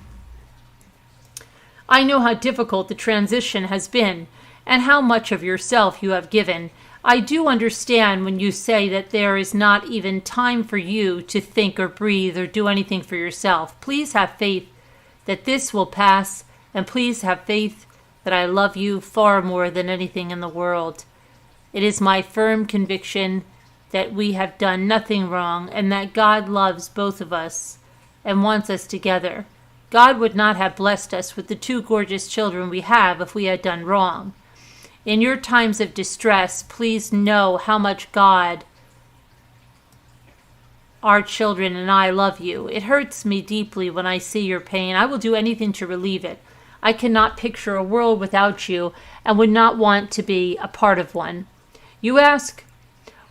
I know how difficult the transition has been and how much of yourself you have given. I do understand when you say that there is not even time for you to think or breathe or do anything for yourself. Please have faith that this will pass, and please have faith that I love you far more than anything in the world. It is my firm conviction that we have done nothing wrong and that God loves both of us and wants us together. God would not have blessed us with the 2 gorgeous children we have if we had done wrong. In your times of distress, please know how much God, our children, and I love you. It hurts me deeply when I see your pain. I will do anything to relieve it. I cannot picture a world without you and would not want to be a part of one. You ask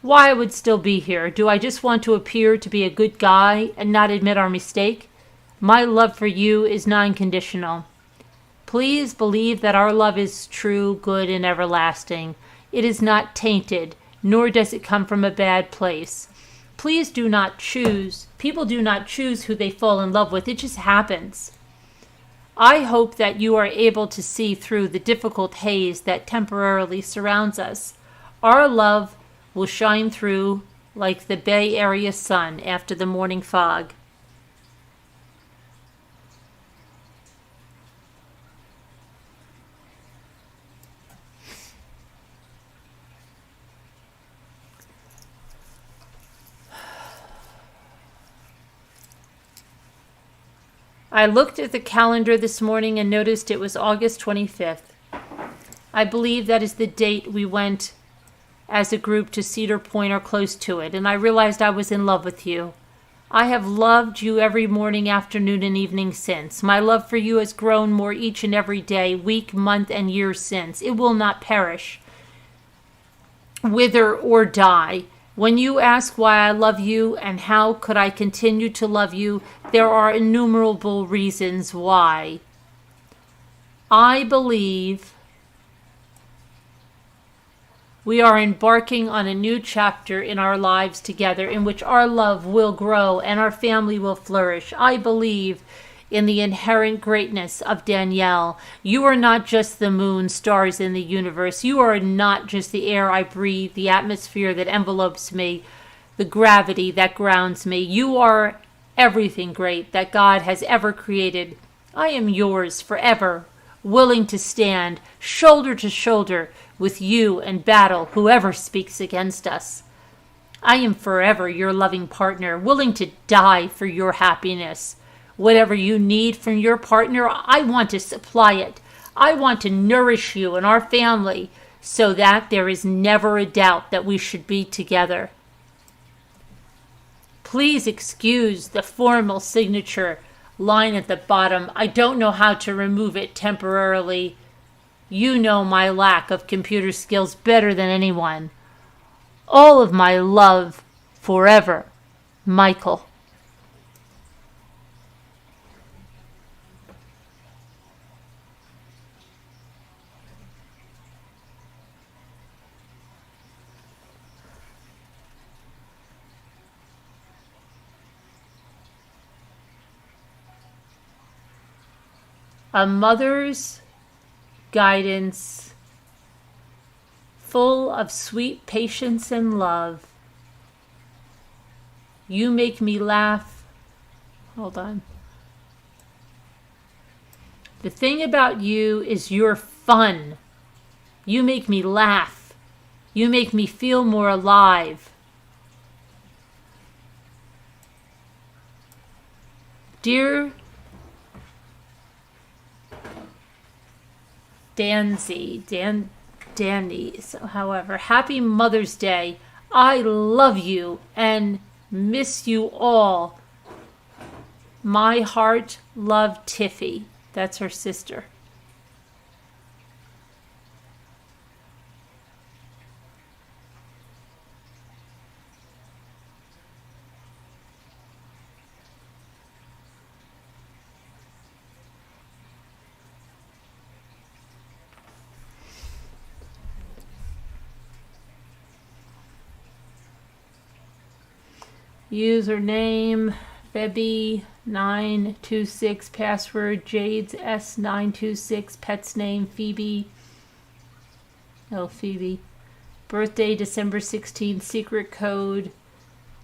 why I would still be here. Do I just want to appear to be a good guy and not admit our mistake? My love for you is non-conditional. Please believe that our love is true, good, and everlasting. It is not tainted, nor does it come from a bad place. Please do not choose. People do not choose who they fall in love with. It just happens. I hope that you are able to see through the difficult haze that temporarily surrounds us. Our love will shine through like the Bay Area sun after the morning fog. I looked at the calendar this morning and noticed it was August 25th. I believe that is the date we went as a group to Cedar Point or close to it, and I realized I was in love with you. I have loved you every morning, afternoon, and evening since. My love for you has grown more each and every day, week, month, and year since. It will not perish, wither, or die. When you ask why I love you and how could I continue to love you, there are innumerable reasons why. I believe we are embarking on a new chapter in our lives together in which our love will grow and our family will flourish. I believe in the inherent greatness of Danielle. You are not just the moon, stars in the universe. You are not just the air I breathe, the atmosphere that envelopes me, the gravity that grounds me. You are everything great that God has ever created I am yours forever, willing to stand shoulder to shoulder with you and battle whoever speaks against us. I am forever your loving partner, willing to die for your happiness. Whatever you need from your partner, I want to supply it. I want to nourish you and our family so that there is never a doubt that we should be together. Please excuse the formal signature line at the bottom. I don't know how to remove it temporarily. You know my lack of computer skills better than anyone. All of my love forever, Michael. A mother's guidance, full of sweet patience and love. You make me laugh. Hold on. The thing about you is you're fun. You make me laugh. You make me feel more alive. Dear Danny, so however, happy Mother's Day. I love you and miss you all. My heart, love, Tiffy. That's her sister. Username Febby926, password Jades S926, pet's name Phoebe. Oh, Phoebe. Birthday December 16th, secret code,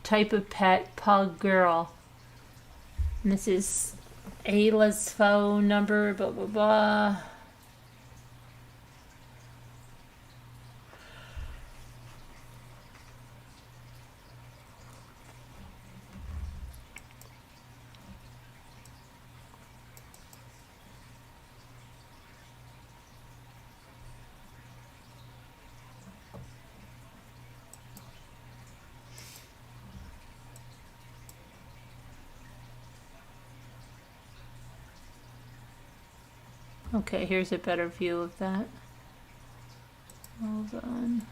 type of pet, pug girl. And this is Ayla's phone number, blah, blah, blah. Okay, here's a better view of that. Hold on.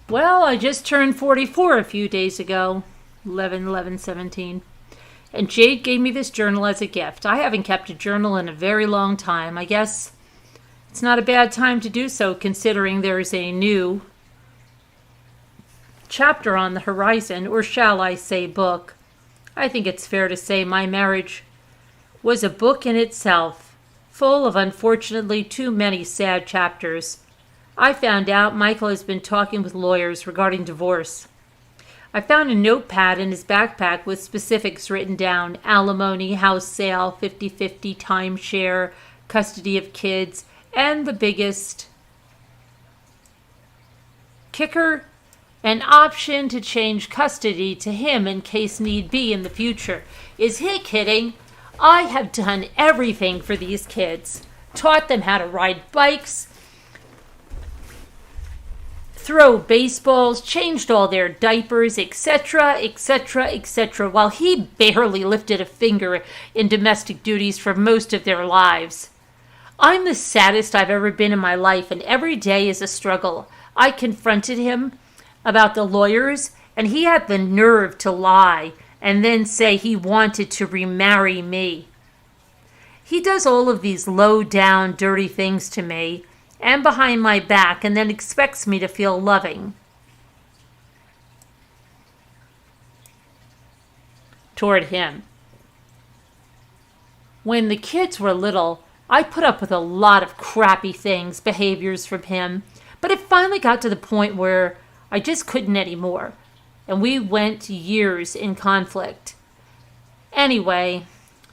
Well, I just turned 44 a few days ago, 11/11/17. And Jade gave me this journal as a gift. I haven't kept a journal in a very long time. I guess it's not a bad time to do so, considering there's a new chapter on the horizon, or shall I say book. I think it's fair to say my marriage was a book in itself, full of unfortunately too many sad chapters. I found out Michael has been talking with lawyers regarding divorce. I found a notepad in his backpack with specifics written down: alimony, house sale, 50-50 timeshare, custody of kids, and the biggest kicker, an option to change custody to him in case need be in the future. Is he kidding? I have done everything for these kids. Taught them how to ride bikes, throw baseballs, changed all their diapers, etc., etc., etc., while he barely lifted a finger in domestic duties for most of their lives. I'm the saddest I've ever been in my life, and every day is a struggle. I confronted him about the lawyers, and he had the nerve to lie and then say he wanted to remarry me. He does all of these low-down, dirty things to me and behind my back, and then expects me to feel loving toward him. When the kids were little, I put up with a lot of crappy things, behaviors from him, but it finally got to the point where I just couldn't anymore. And we went years in conflict. Anyway,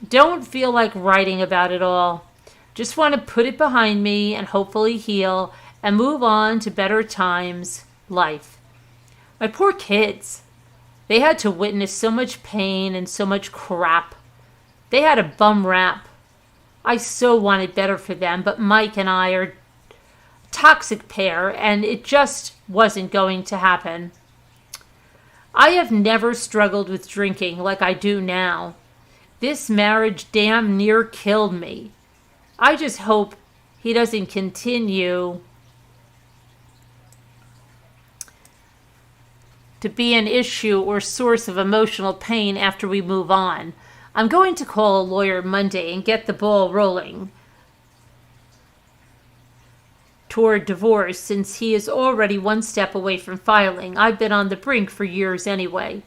Don't feel like writing about it all. Just want to put it behind me and hopefully heal and move on to better times, life. My poor kids. They had to witness so much pain and so much crap. They had a bum rap. I so wanted better for them, but Mike and I are a toxic pair, and it just wasn't going to happen. I have never struggled with drinking like I do now. This marriage damn near killed me. I just hope he doesn't continue to be an issue or source of emotional pain after we move on. I'm going to call a lawyer Monday and get the ball rolling toward divorce, since he is already one step away from filing. I've been on the brink for years anyway.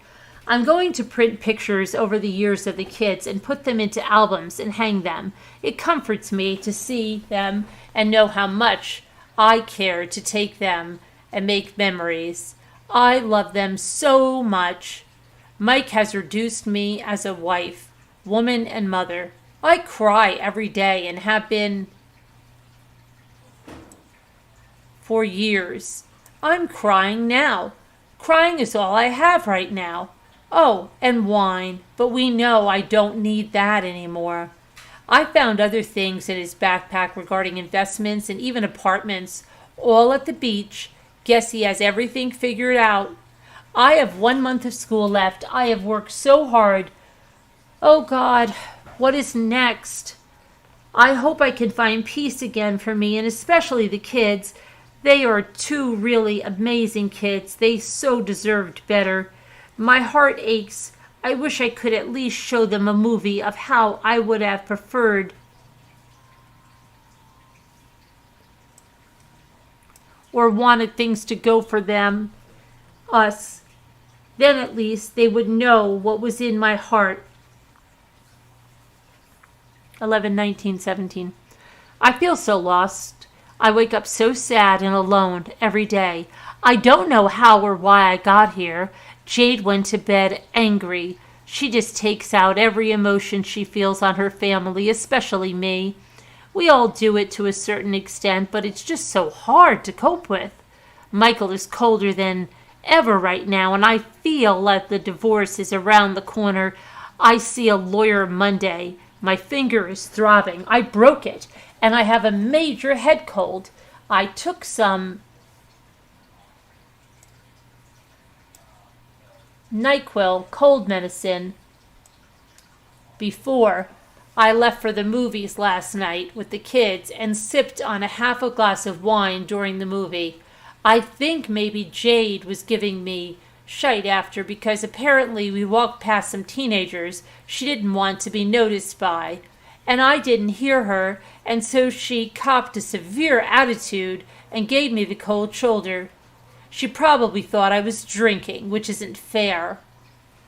I'm going to print pictures over the years of the kids and put them into albums and hang them. It comforts me to see them and know how much I care to take them and make memories. I love them so much. Mike has reduced me as a wife, woman, and mother. I cry every day and have been for years. I'm crying now. Crying is all I have right now. Oh, and wine, but we know I don't need that anymore. I found other things in his backpack regarding investments and even apartments, all at the beach. Guess he has everything figured out. I have 1 month of school left. I have worked so hard. Oh God, what is next? I hope I can find peace again for me, and especially the kids. They are two really amazing kids. They so deserved better. My heart aches. I wish I could at least show them a movie of how I would have preferred or wanted things to go for them, us. Then at least they would know what was in my heart. 11/19/17. I feel so lost. I wake up so sad and alone every day. I don't know how or why I got here. Jade went to bed angry. She just takes out every emotion she feels on her family, especially me. We all do it to a certain extent, but it's just so hard to cope with. Michael is colder than ever right now, and I feel like the divorce is around the corner. I see a lawyer Monday. My finger is throbbing. I broke it, and I have a major head cold. I took some NyQuil cold medicine before I left for the movies last night with the kids and sipped on a half a glass of wine during the movie. I think maybe Jade was giving me shite after, because apparently we walked past some teenagers she didn't want to be noticed by, and I didn't hear her, and so she copped a severe attitude and gave me the cold shoulder. She probably thought I was drinking, which isn't fair.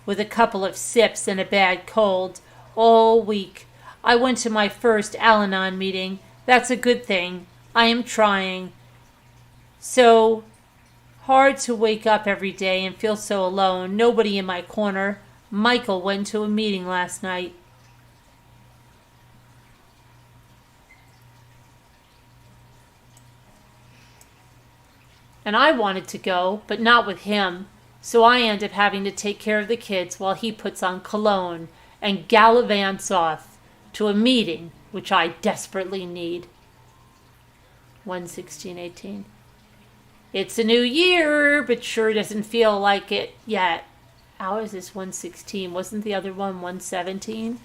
With a couple of sips and a bad cold all week. I went to my first Al-Anon meeting. That's a good thing. I am trying. So hard to wake up every day and feel so alone. Nobody in my corner. Michael went to a meeting last night. And I wanted to go, but not with him. So I end up having to take care of the kids while he puts on cologne and gallivants off to a meeting, which I desperately need. 1/16/18. It's a new year, but sure doesn't feel like it yet. How is this 1/16? Wasn't the other one 1/17?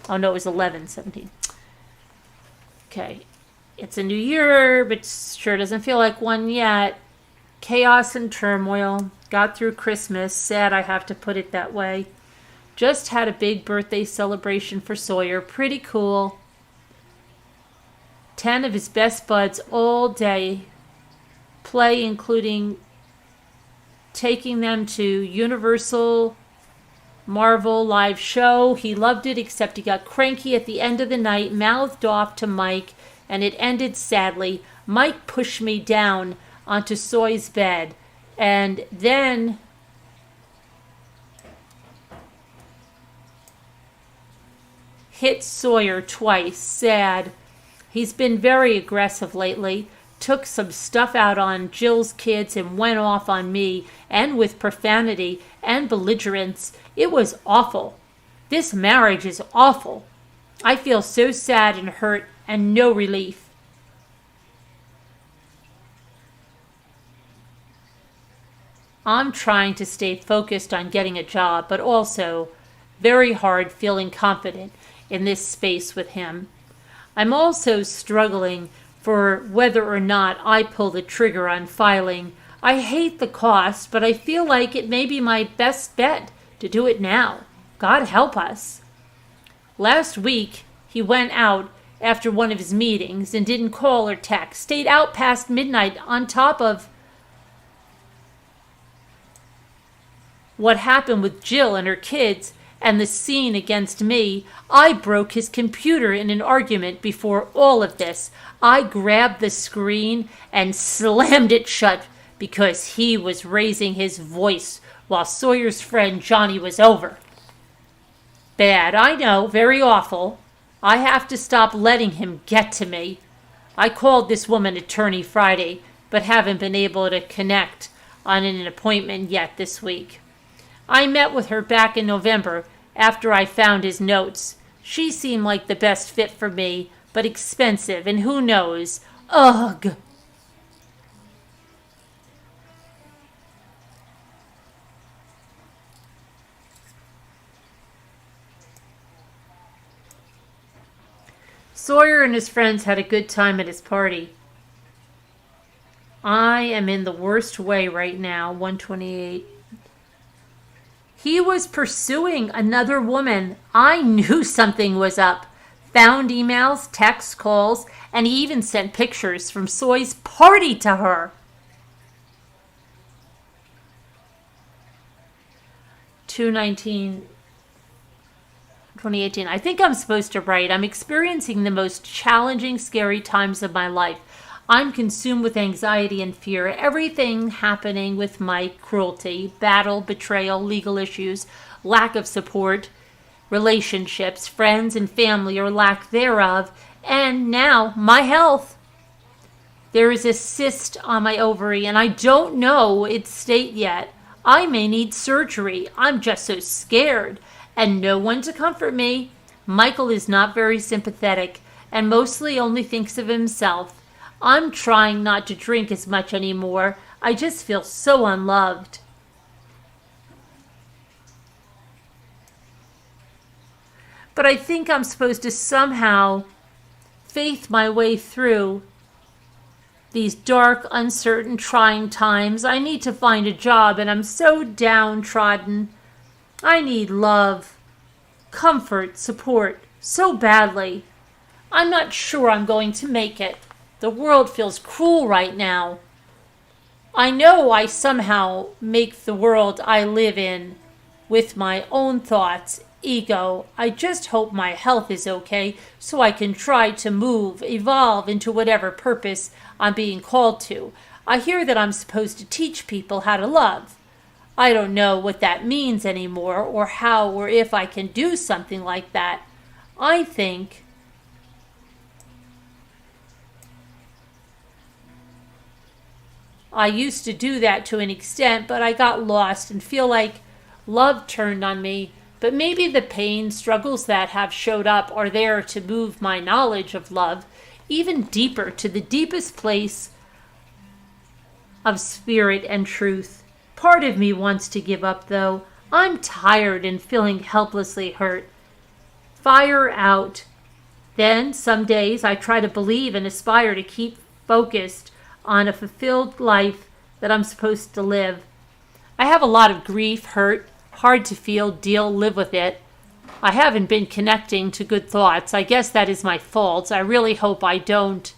Oh no, it was 11/17. Okay. It's a new year, but sure doesn't feel like one yet. Chaos and turmoil. Got through Christmas. Sad I have to put it that way. Just had a big birthday celebration for Sawyer. Pretty cool. 10 of his best buds all day. Play, including taking them to Universal Marvel live show. He loved it, except he got cranky at the end of the night, mouthed off to Mike, and it ended sadly. Mike pushed me down onto Soy's bed, and then hit Sawyer twice. Sad. He's been very aggressive lately. Took some stuff out on Jill's kids and went off on me, and with profanity and belligerence. It was awful. This marriage is awful. I feel so sad and hurt and no relief. I'm trying to stay focused on getting a job, but also very hard feeling confident in this space with him. I'm also struggling for whether or not I pull the trigger on filing. I hate the cost, but I feel like it may be my best bet to do it now. God help us. Last week, he went out after one of his meetings and didn't call or text. Stayed out past midnight on top of what happened with Jill and her kids and the scene against me. I broke his computer in an argument before all of this. I grabbed the screen and slammed it shut because he was raising his voice while Sawyer's friend Johnny was over. Bad, I know, very awful. I have to stop letting him get to me. I called this woman attorney Friday, but haven't been able to connect on an appointment yet this week. I met with her back in November after I found his notes. She seemed like the best fit for me, but expensive, and who knows? Ugh! Sawyer and his friends had a good time at his party. I am in the worst way right now, 128. He was pursuing another woman. I knew something was up. Found emails, texts, calls, and he even sent pictures from Soy's party to her. 219, 2018. I think I'm supposed to write. I'm experiencing the most challenging, scary times of my life. I'm consumed with anxiety and fear. Everything happening with my cruelty, battle, betrayal, legal issues, lack of support, relationships, friends and family or lack thereof, and now my health. There is a cyst on my ovary and I don't know its state yet. I may need surgery. I'm just so scared and no one to comfort me. Michael is not very sympathetic and mostly only thinks of himself. I'm trying not to drink as much anymore. I just feel so unloved. But I think I'm supposed to somehow faith my way through these dark, uncertain, trying times. I need to find a job and I'm so downtrodden. I need love, comfort, support so badly. I'm not sure I'm going to make it. The world feels cruel right now. I know I somehow make the world I live in with my own thoughts, ego. I just hope my health is okay so I can try to move, evolve into whatever purpose I'm being called to. I hear that I'm supposed to teach people how to love. I don't know what that means anymore or how or if I can do something like that. I think I used to do that to an extent, but I got lost and feel like love turned on me. But maybe the pain, struggles that have showed up are there to move my knowledge of love even deeper to the deepest place of spirit and truth. Part of me wants to give up, though. I'm tired and feeling helplessly hurt. Fire out. Then, some days, I try to believe and aspire to keep focused on a fulfilled life that I'm supposed to live. I have a lot of grief, hurt, hard to feel, deal, live with it. I haven't been connecting to good thoughts. I guess that is my fault. I really hope I don't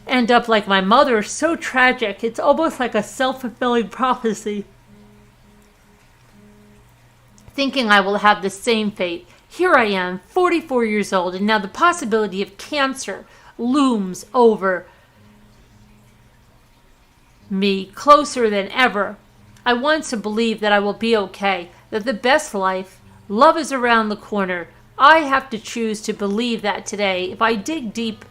end up like my mother. So tragic. It's almost like a self-fulfilling prophecy. Thinking I will have the same fate. Here I am, 44 years old, and now the possibility of cancer looms over me closer than ever. I want to believe that I will be okay, that the best life, love is around the corner. I have to choose to believe that today. If I dig deep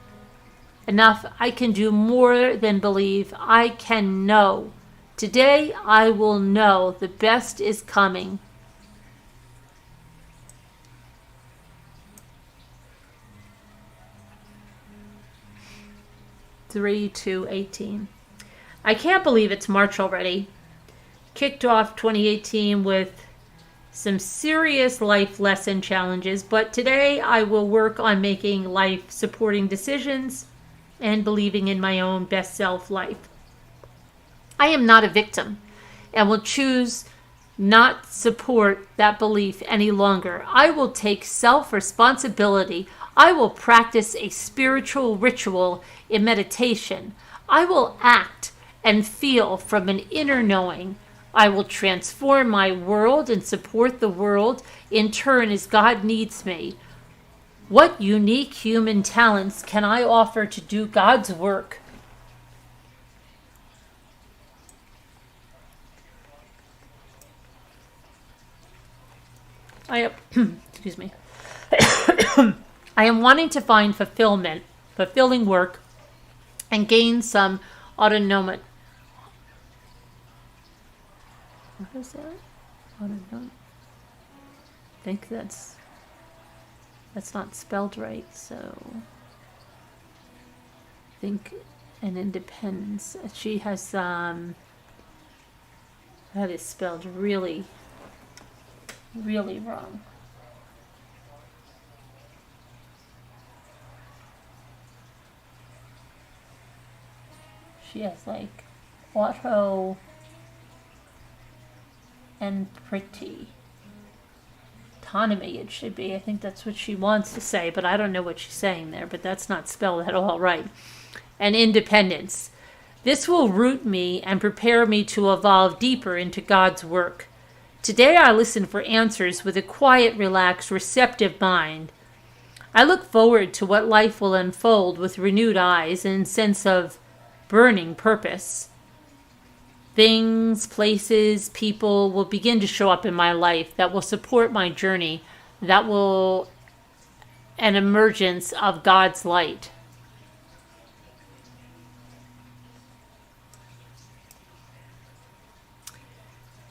enough, I can do more than believe. I can know. Today, I will know the best is coming. Three to 18. I can't believe it's March already. Kicked off 2018 with some serious life lesson challenges, but today I will work on making life-supporting decisions and believing in my own best self life. I am not a victim and will choose not support that belief any longer. I will take self-responsibility. I will practice a spiritual ritual in meditation. I will act and feel from an inner knowing. I will transform my world and support the world in turn as God needs me. What unique human talents can I offer to do God's work? Excuse me. I am wanting to find fulfilling work, and gain some autonomy. What is that? Autonomy. I think that's not spelled right, so I think an independence. She has that is spelled really, really wrong. She has like auto and pretty. Autonomy, it should be. I think that's what she wants to say, but I don't know what she's saying there, but that's not spelled at all right. And independence. This will root me and prepare me to evolve deeper into God's work. Today I listen for answers with a quiet, relaxed, receptive mind. I look forward to what life will unfold with renewed eyes and sense of burning purpose. Things, places, people will begin to show up in my life that will support my journey, that will an emergence of God's light.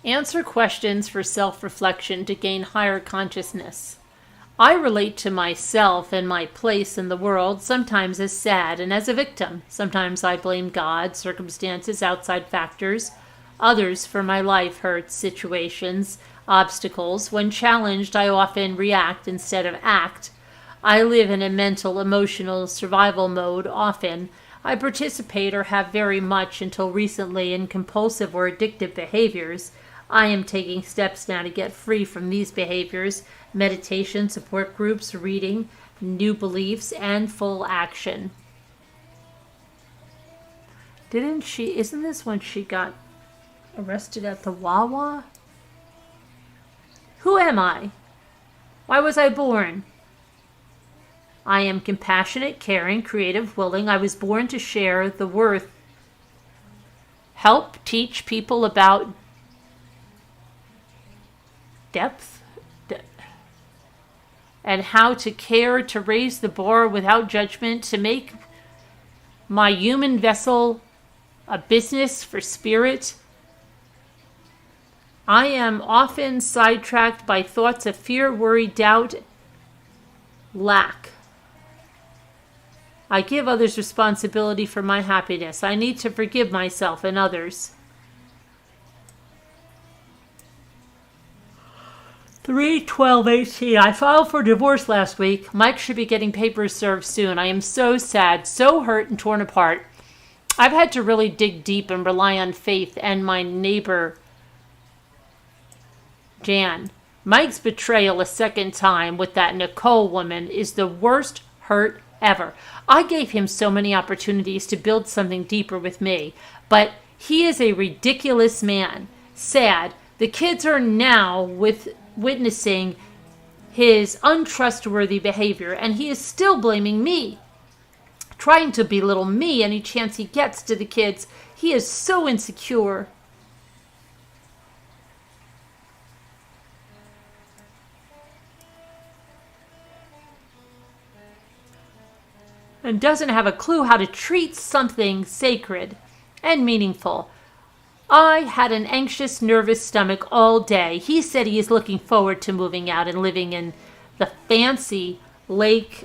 Answer questions for self-reflection to gain higher consciousness. I relate to myself and my place in the world sometimes as sad and as a victim. Sometimes I blame God, circumstances, outside factors, others for my life hurts, situations, obstacles. When challenged, I often react instead of act. I live in a mental, emotional survival mode often. I participate or have very much until recently in compulsive or addictive behaviors. I am taking steps now to get free from these behaviors. Meditation, support groups, reading, new beliefs, and full action. Isn't this when she got arrested at the Wawa? Who am I? Why was I born? I am compassionate, caring, creative, willing. I was born to share the worth. Help teach people about depth and how to care, to raise the bar without judgment, to make my human vessel a business for spirit. I am often sidetracked by thoughts of fear, worry, doubt, lack. I give others responsibility for my happiness. I need to forgive myself and others. 3/12/18. I filed for divorce last week. Mike should be getting papers served soon. I am so sad, so hurt and torn apart. I've had to really dig deep and rely on faith and my neighbor, Jan. Mike's betrayal a second time with that Nicole woman is the worst hurt ever. I gave him so many opportunities to build something deeper with me, but he is a ridiculous man. Sad. The kids are now witnessing his untrustworthy behavior, and he is still blaming me, trying to belittle me any chance he gets to the kids. He is so insecure. and doesn't have a clue how to treat something sacred and meaningful. I had an anxious, nervous stomach all day. He said he is looking forward to moving out and living in the fancy Lake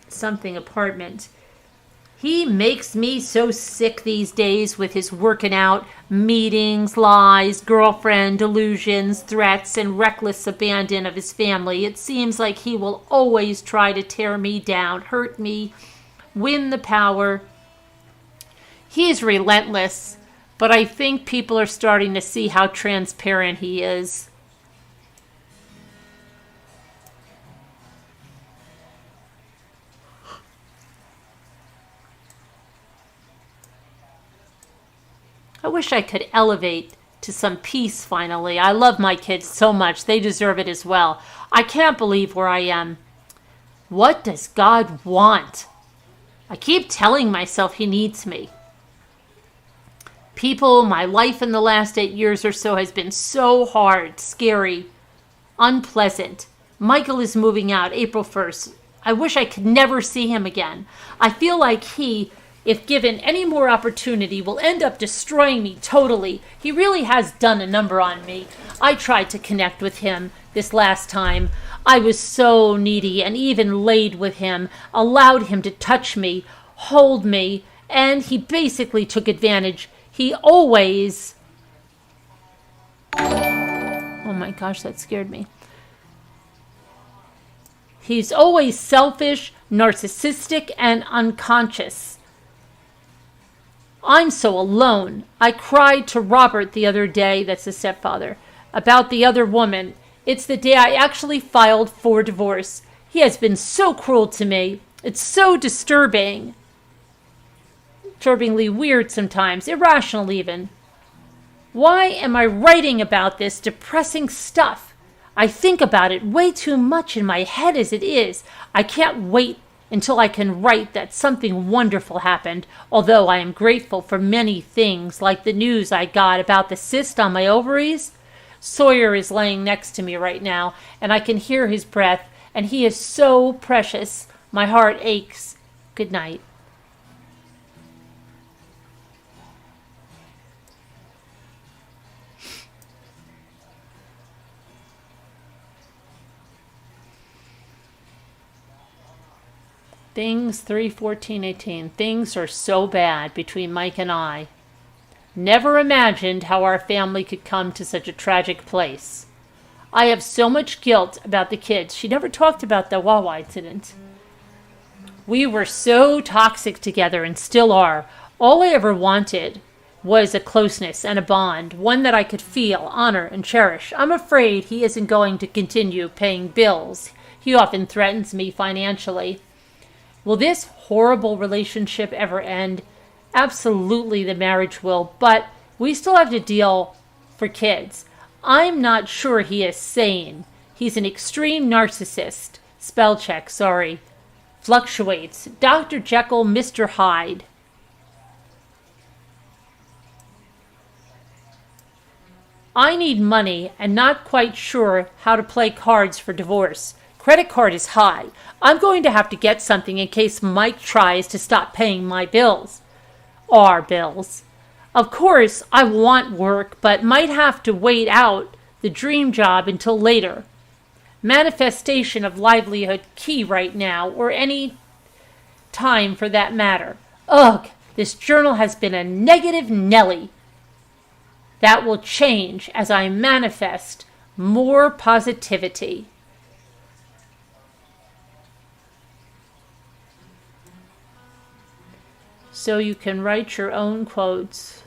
something apartment. He makes me so sick these days with his working out, meetings, lies, girlfriend, delusions, threats, and reckless abandon of his family. It seems like he will always try to tear me down, hurt me, win the power. He's relentless, but I think people are starting to see how transparent he is. I wish I could elevate to some peace finally. I love my kids so much. They deserve it as well. I can't believe where I am. What does God want? I keep telling myself he needs me. People, my life in the last 8 years or so has been so hard, scary, unpleasant. Michael is moving out April 1st. I wish I could never see him again. I feel like he, if given any more opportunity, will end up destroying me totally. He really has done a number on me. I tried to connect with him this last time. I was so needy and even laid with him, allowed him to touch me, hold me, and he basically took advantage. He always... Oh my gosh, that scared me. He's always selfish, narcissistic, and unconscious. I'm so alone. I cried to Robert the other day, that's the stepfather, about the other woman. It's the day I actually filed for divorce. He has been so cruel to me. It's so disturbing. Disturbingly weird sometimes, irrational even. Why am I writing about this depressing stuff? I think about it way too much in my head as it is. I can't wait until I can write that something wonderful happened, although I am grateful for many things, like the news I got about the cyst on my ovaries. Sawyer is laying next to me right now, and I can hear his breath, and he is so precious. My heart aches. Good night. Things 3:14:18. Things are so bad between Mike and I. Never imagined how our family could come to such a tragic place. I have so much guilt about the kids. She never talked about the Wawa incident. We were so toxic together and still are. All I ever wanted was a closeness and a bond, one that I could feel, honor, and cherish. I'm afraid he isn't going to continue paying bills. He often threatens me financially. Will this horrible relationship ever end? Absolutely, the marriage will, but we still have to deal for kids. I'm not sure he is sane. He's an extreme narcissist. Spell check, sorry. Fluctuates. Dr. Jekyll, Mr. Hyde. I need money and not quite sure how to play cards for divorce. Credit card is high. I'm going to have to get something in case Mike tries to stop paying my bills. Our bills. Of course, I want work, but might have to wait out the dream job until later. Manifestation of livelihood key right now, or any time for that matter. Ugh, this journal has been a negative Nelly. That will change as I manifest more positivity. So you can write your own quotes.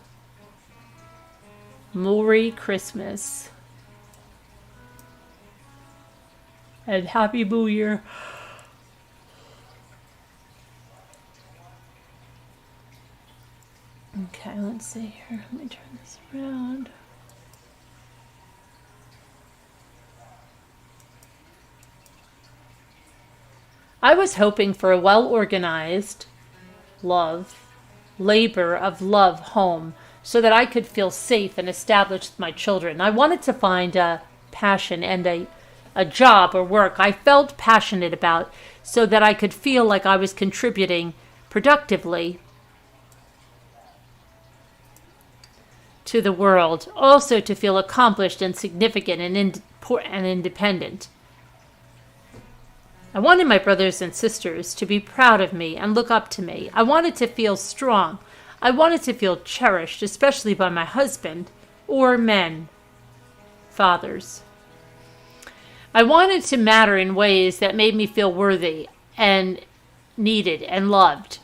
Merry Christmas. And Happy New Year. Okay, let's see here. Let me turn this around. I was hoping for a well-organized labor of love home so that I could feel safe and established with my children. I wanted to find a passion and a job or work I felt passionate about, so that I could feel like I was contributing productively to the world, also to feel accomplished and significant and independent. I wanted my brothers and sisters to be proud of me and look up to me. I wanted to feel strong. I wanted to feel cherished, especially by my husband or men, fathers. I wanted to matter in ways that made me feel worthy and needed and loved.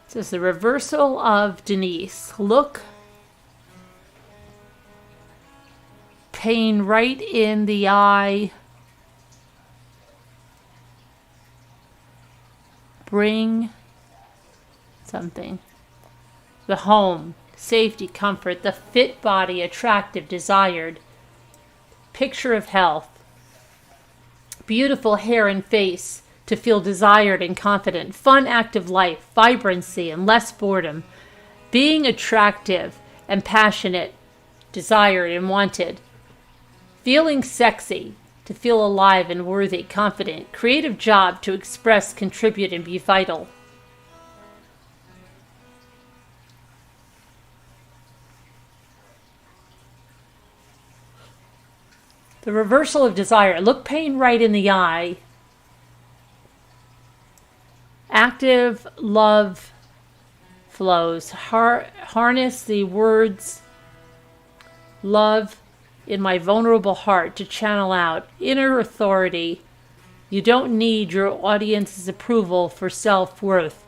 This is the reversal of Denise. Look pain right in the eye. Bring something. The home, safety, comfort, the fit body, attractive, desired. Picture of health. Beautiful hair and face to feel desired and confident. Fun, active life, vibrancy, and less boredom. Being attractive and passionate, desired and wanted. Feeling sexy, to feel alive and worthy, confident. Creative job, to express, contribute, and be vital. The reversal of desire. Look pain right in the eye. Active love flows. Harness the words love in my vulnerable heart to channel out inner authority. You don't need your audience's approval for self-worth.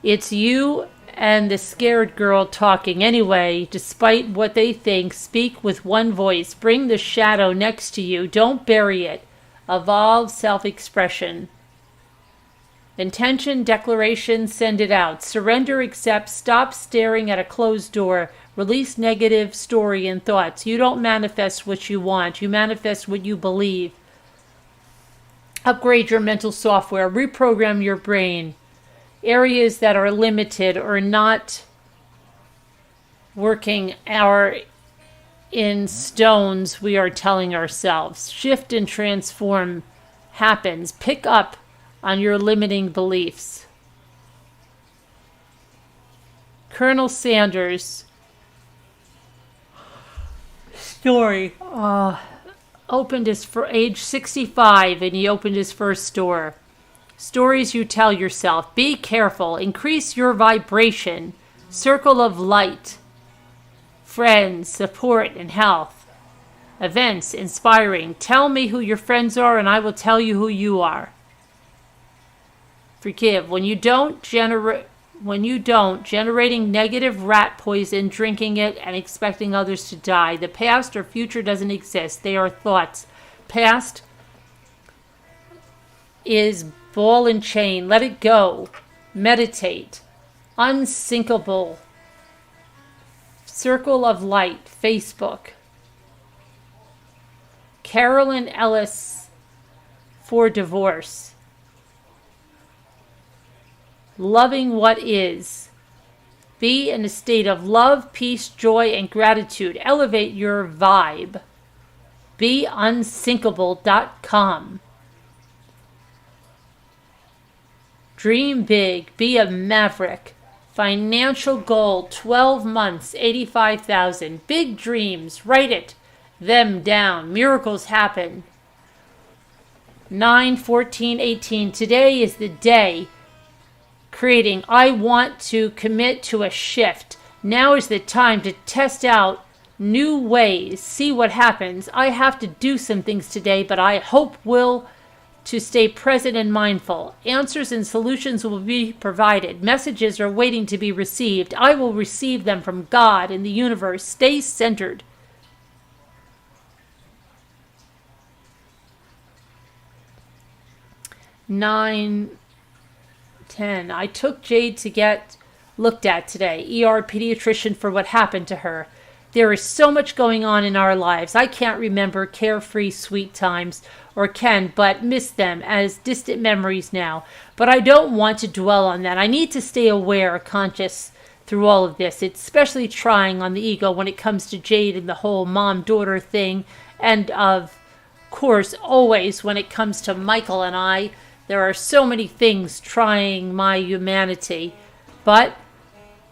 It's you and the scared girl talking anyway, despite what they think. Speak with one voice. Bring the shadow next to you. Don't bury it. Evolve self-expression. Intention, declaration, send it out. Surrender, accept, stop staring at a closed door. Release negative story and thoughts. You don't manifest what you want. You manifest what you believe. Upgrade your mental software. Reprogram your brain. Areas that are limited or not working are in stones, we are telling ourselves. Shift and transform happens. Pick up on your limiting beliefs. Colonel Sanders' story. Opened his age 65 and he opened his first store. Stories you tell yourself. Be careful. Increase your vibration. Circle of light. Friends, support, and health. Events, inspiring. Tell me who your friends are and I will tell you who you are. Forgive. When you don't, generating negative rat poison, drinking it, and expecting others to die. The past or future doesn't exist. They are thoughts. Past is ball and chain. Let it go. Meditate. Unsinkable. Circle of Light. Facebook. Carolyn Ellis for divorce. Loving what is. Be in a state of love, peace, joy, and gratitude. Elevate your vibe. BeUnsinkable.com. Dream big. Be a maverick. Financial goal, 12 months, $85,000. Big dreams. Write them down. Miracles happen. 9/14/18. Today is the day. Creating. I want to commit to a shift. Now is the time to test out new ways. See what happens. I have to do some things today, but I hope to stay present and mindful. Answers and solutions will be provided. Messages are waiting to be received. I will receive them from God and the universe. Stay centered. Nine. 10. I took Jade to get looked at today. ER pediatrician for what happened to her. There is so much going on in our lives. I can't remember carefree, sweet times, or can, but miss them as distant memories now. But I don't want to dwell on that. I need to stay aware, conscious through all of this. It's especially trying on the ego when it comes to Jade and the whole mom-daughter thing. And of course, always when it comes to Michael and I, there are so many things trying my humanity. But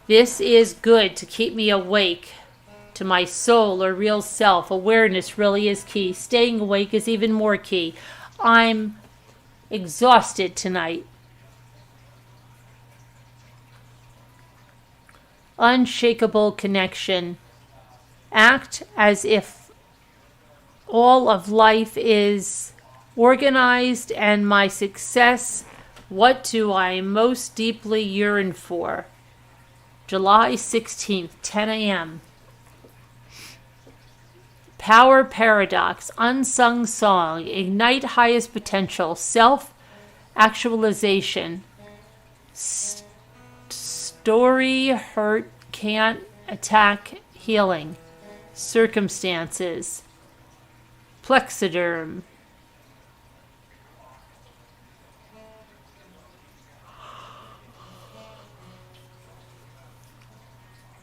this is good to keep me awake to my soul or real self. Awareness really is key. Staying awake is even more key. I'm exhausted tonight. Unshakable connection. Act as if all of life is organized and my success. What do I most deeply yearn for? July 16th, 10 a.m. Power paradox, unsung song, ignite highest potential, self-actualization. Story, hurt, can't attack, healing. Circumstances. Plexiderm.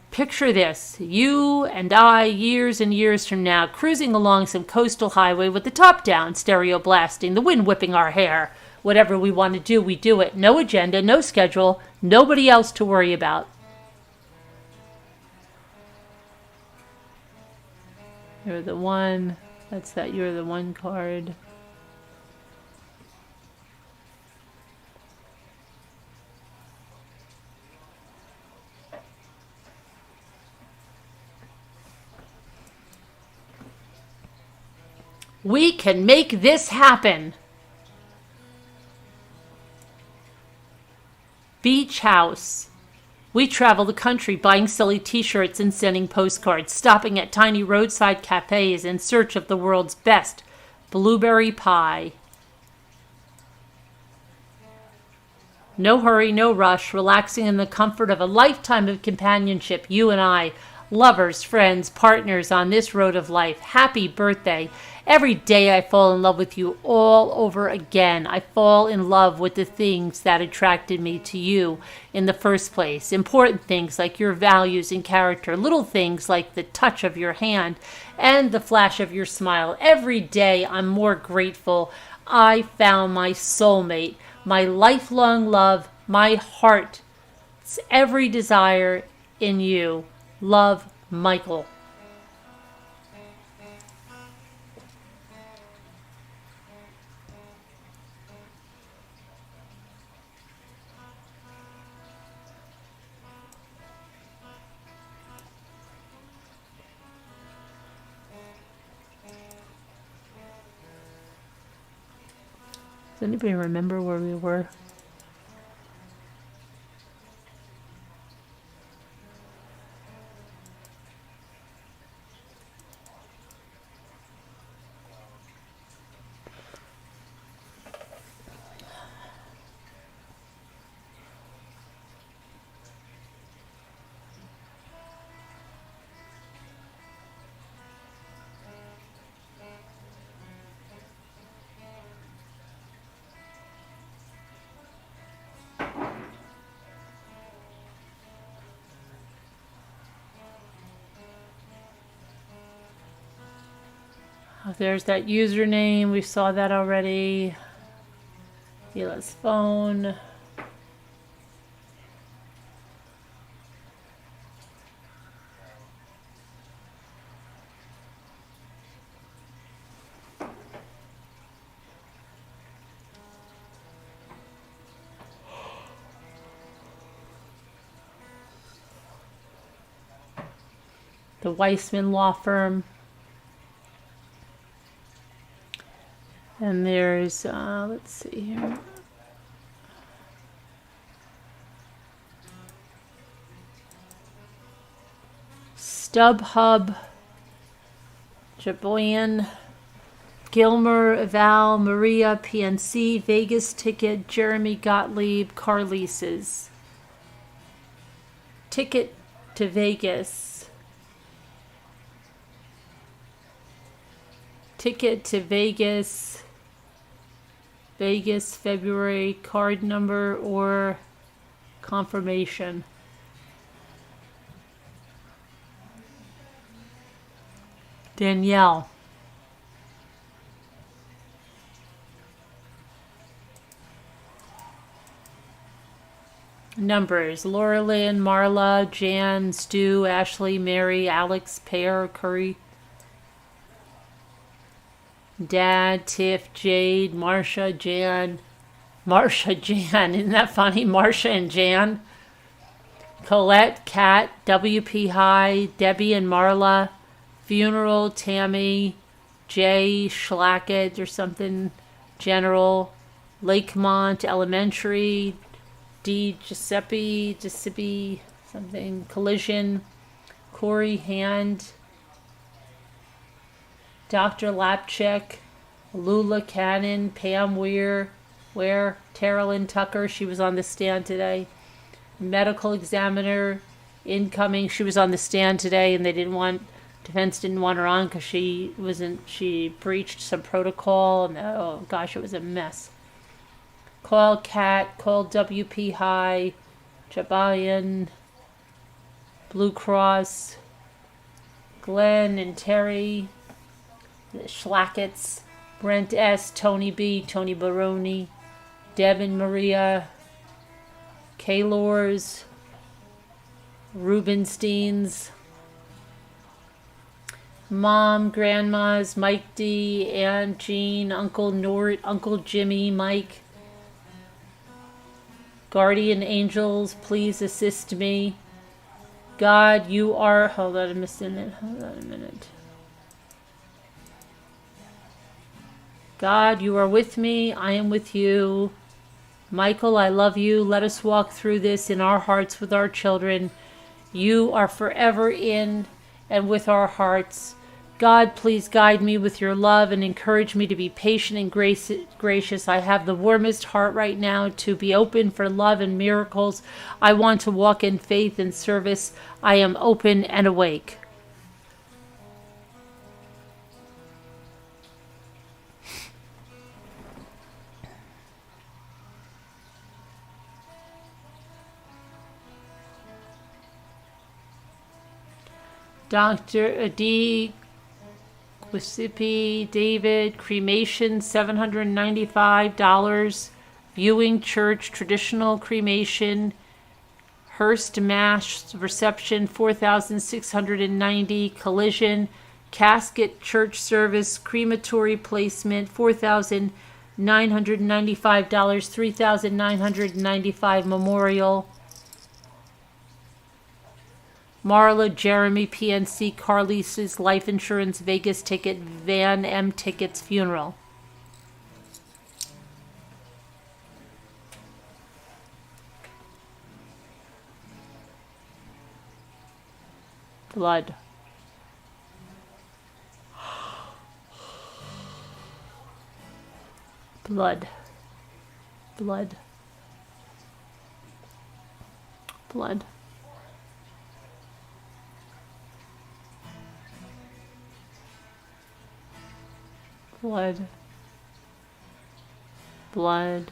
Picture this, you and I, years and years from now, cruising along some coastal highway with the top down, stereo blasting, the wind whipping our hair. Whatever we want to do, we do it. No agenda, no schedule, nobody else to worry about. You're the one. That's that you're the one card. We can make this happen. Beach house. We travel the country buying silly t-shirts and sending postcards, stopping at tiny roadside cafes in search of the world's best blueberry pie. No hurry, no rush, relaxing in the comfort of a lifetime of companionship, you and I, lovers, friends, partners on this road of life. Happy birthday. Every day I fall in love with you all over again. I fall in love with the things that attracted me to you in the first place. Important things like your values and character. Little things like the touch of your hand and the flash of your smile. Every day I'm more grateful. I found my soulmate, my lifelong love, my heart. It's every desire in you. Love, Michael. Does anybody remember where we were? There's that username. We saw that already. Hila's phone. The Weissman Law Firm. And there's, let's see here. StubHub, Jaboyan, Gilmer, Val, Maria, PNC, Vegas Ticket, Jeremy Gottlieb, car leases. Ticket to Vegas. Ticket to Vegas, February, card number or confirmation. Danielle. Numbers: Laura Lynn, Marla, Jan, Stu, Ashley, Mary, Alex, Pear, Curry, Dad, Tiff, Jade, Marsha, Jan. Isn't that funny? Marsha and Jan. Colette, Kat, WP High, Debbie and Marla. Funeral, Tammy, Jay, Schlackett or something. General, Lakemont Elementary, Giuseppe, something. Collision, Corey, Hand, Dr. Lapchick, Lula Cannon, Pam Weir, Terrellyn Tucker, she was on the stand today. Medical examiner, incoming, she was on the stand today, and defense didn't want her on because she breached some protocol, and oh gosh, it was a mess. Call Cat, call WP High, Jabayan, Blue Cross, Glenn and Terry, the Schlackets, Brent S, Tony B, Tony Baroni, Deb and Maria, Kaylors, Rubensteins, Mom, Grandmas, Mike D, Aunt Jean, Uncle Nort, Uncle Jimmy, Mike, Guardian Angels, please assist me. God, you are, hold on a minute. God, you are with me. I am with you. Michael, I love you. Let us walk through this in our hearts with our children. You are forever in and with our hearts. God, please guide me with your love and encourage me to be patient and gracious. I have the warmest heart right now to be open for love and miracles. I want to walk in faith and service. I am open and awake. Dr. D. Giuseppe, David, cremation, $795. Viewing church, traditional cremation. Hearst Mass reception, $4,690. Collision, casket, church service, crematory placement, $4,995. $3,995 memorial. Marla, Jeremy, PNC, Carlice's life insurance, Vegas ticket, Van M tickets, funeral. Blood. Blood. Blood. Blood. Blood. Blood.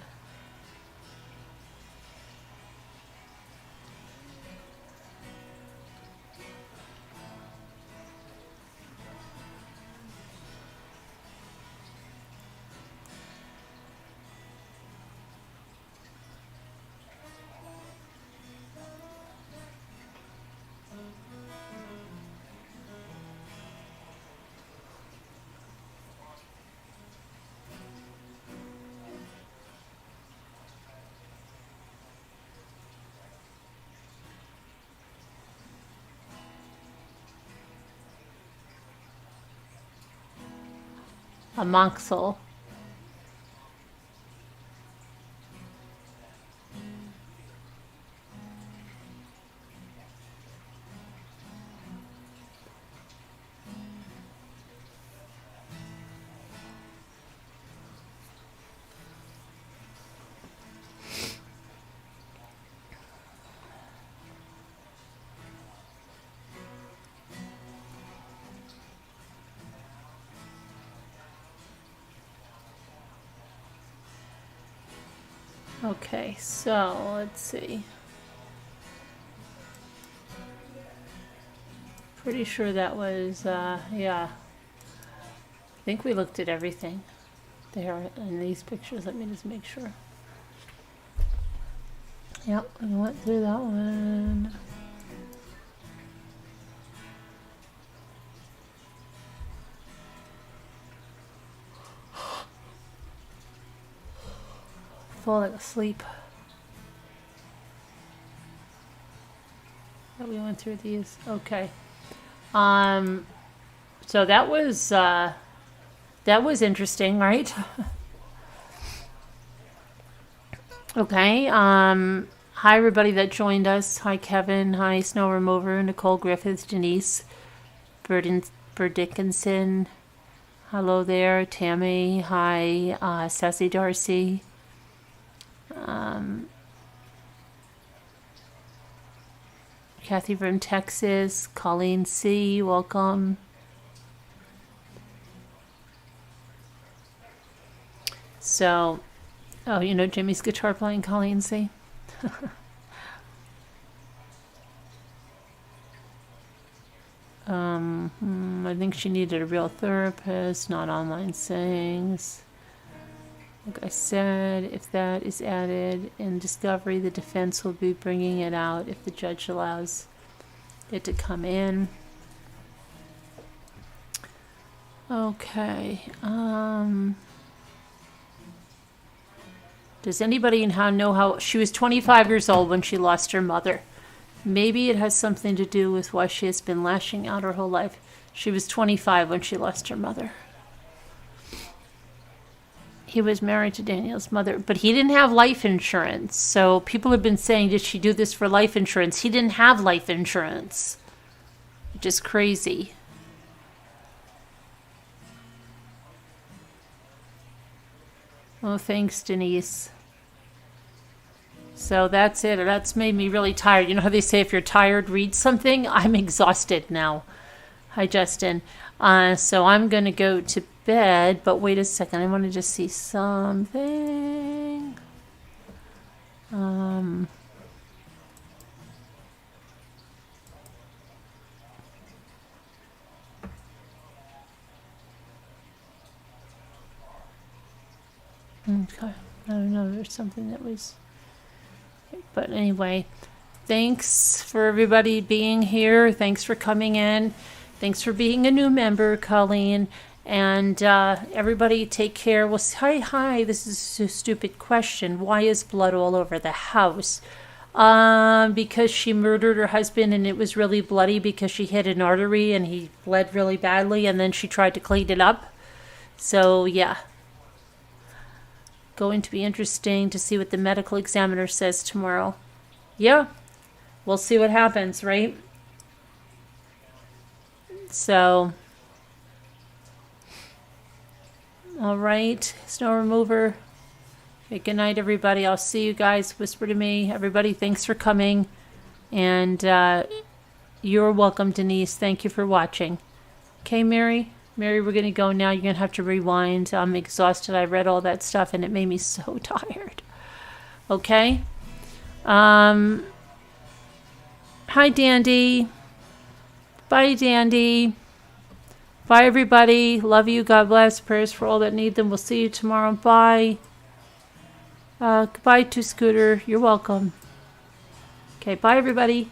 Amoxil. Okay, so let's see. Pretty sure that was, yeah. I think we looked at everything there in these pictures. Let me just make sure. Yep, we went through that one. Falling asleep. Yeah, we went through these. Okay. So that was interesting, right? Okay. Hi everybody that joined us. Hi Kevin. Hi Snow Remover, Nicole Griffiths, Denise, Dickinson. Hello there, Tammy. Hi, Sassy Darcy. Kathy from Texas, Colleen C, welcome. So, oh, you know Jimmy's guitar playing, Colleen C? I think she needed a real therapist, not online sayings. Like I said, if that is added in discovery, the defense will be bringing it out if the judge allows it to come in. Okay. Does anybody know how she was 25 years old when she lost her mother? Maybe it has something to do with why she has been lashing out her whole life. She was 25 when she lost her mother. He was married to Danielle's mother, but he didn't have life insurance. So people have been saying, did she do this for life insurance? He didn't have life insurance, which is crazy. Oh, thanks, Denise. So that's it. That's made me really tired. You know how they say if you're tired, read something? I'm exhausted now. Hi, Justin. So I'm going to go to bed, but wait a second. I want to just see something. Okay. I don't know. There's something that was... But anyway, thanks for everybody being here. Thanks for coming in. Thanks for being a new member, Colleen. And everybody take care. Well, hi, this is a stupid question. Why is blood all over the house? Because she murdered her husband and it was really bloody because she hit an artery and he bled really badly and then she tried to clean it up. So, yeah. Going to be interesting to see what the medical examiner says tomorrow. Yeah, we'll see what happens, right? So, all right, Snow Remover. Okay, good night, everybody. I'll see you guys. Whisper to me. Everybody, thanks for coming. And you're welcome, Denise. Thank you for watching. Okay, Mary? Mary, we're going to go now. You're going to have to rewind. I'm exhausted. I read all that stuff, and it made me so tired. Okay? Hi, Dandy. Bye, Dandy. Bye, everybody. Love you. God bless. Prayers for all that need them. We'll see you tomorrow. Bye. Goodbye to Scooter. You're welcome. Okay, bye, everybody.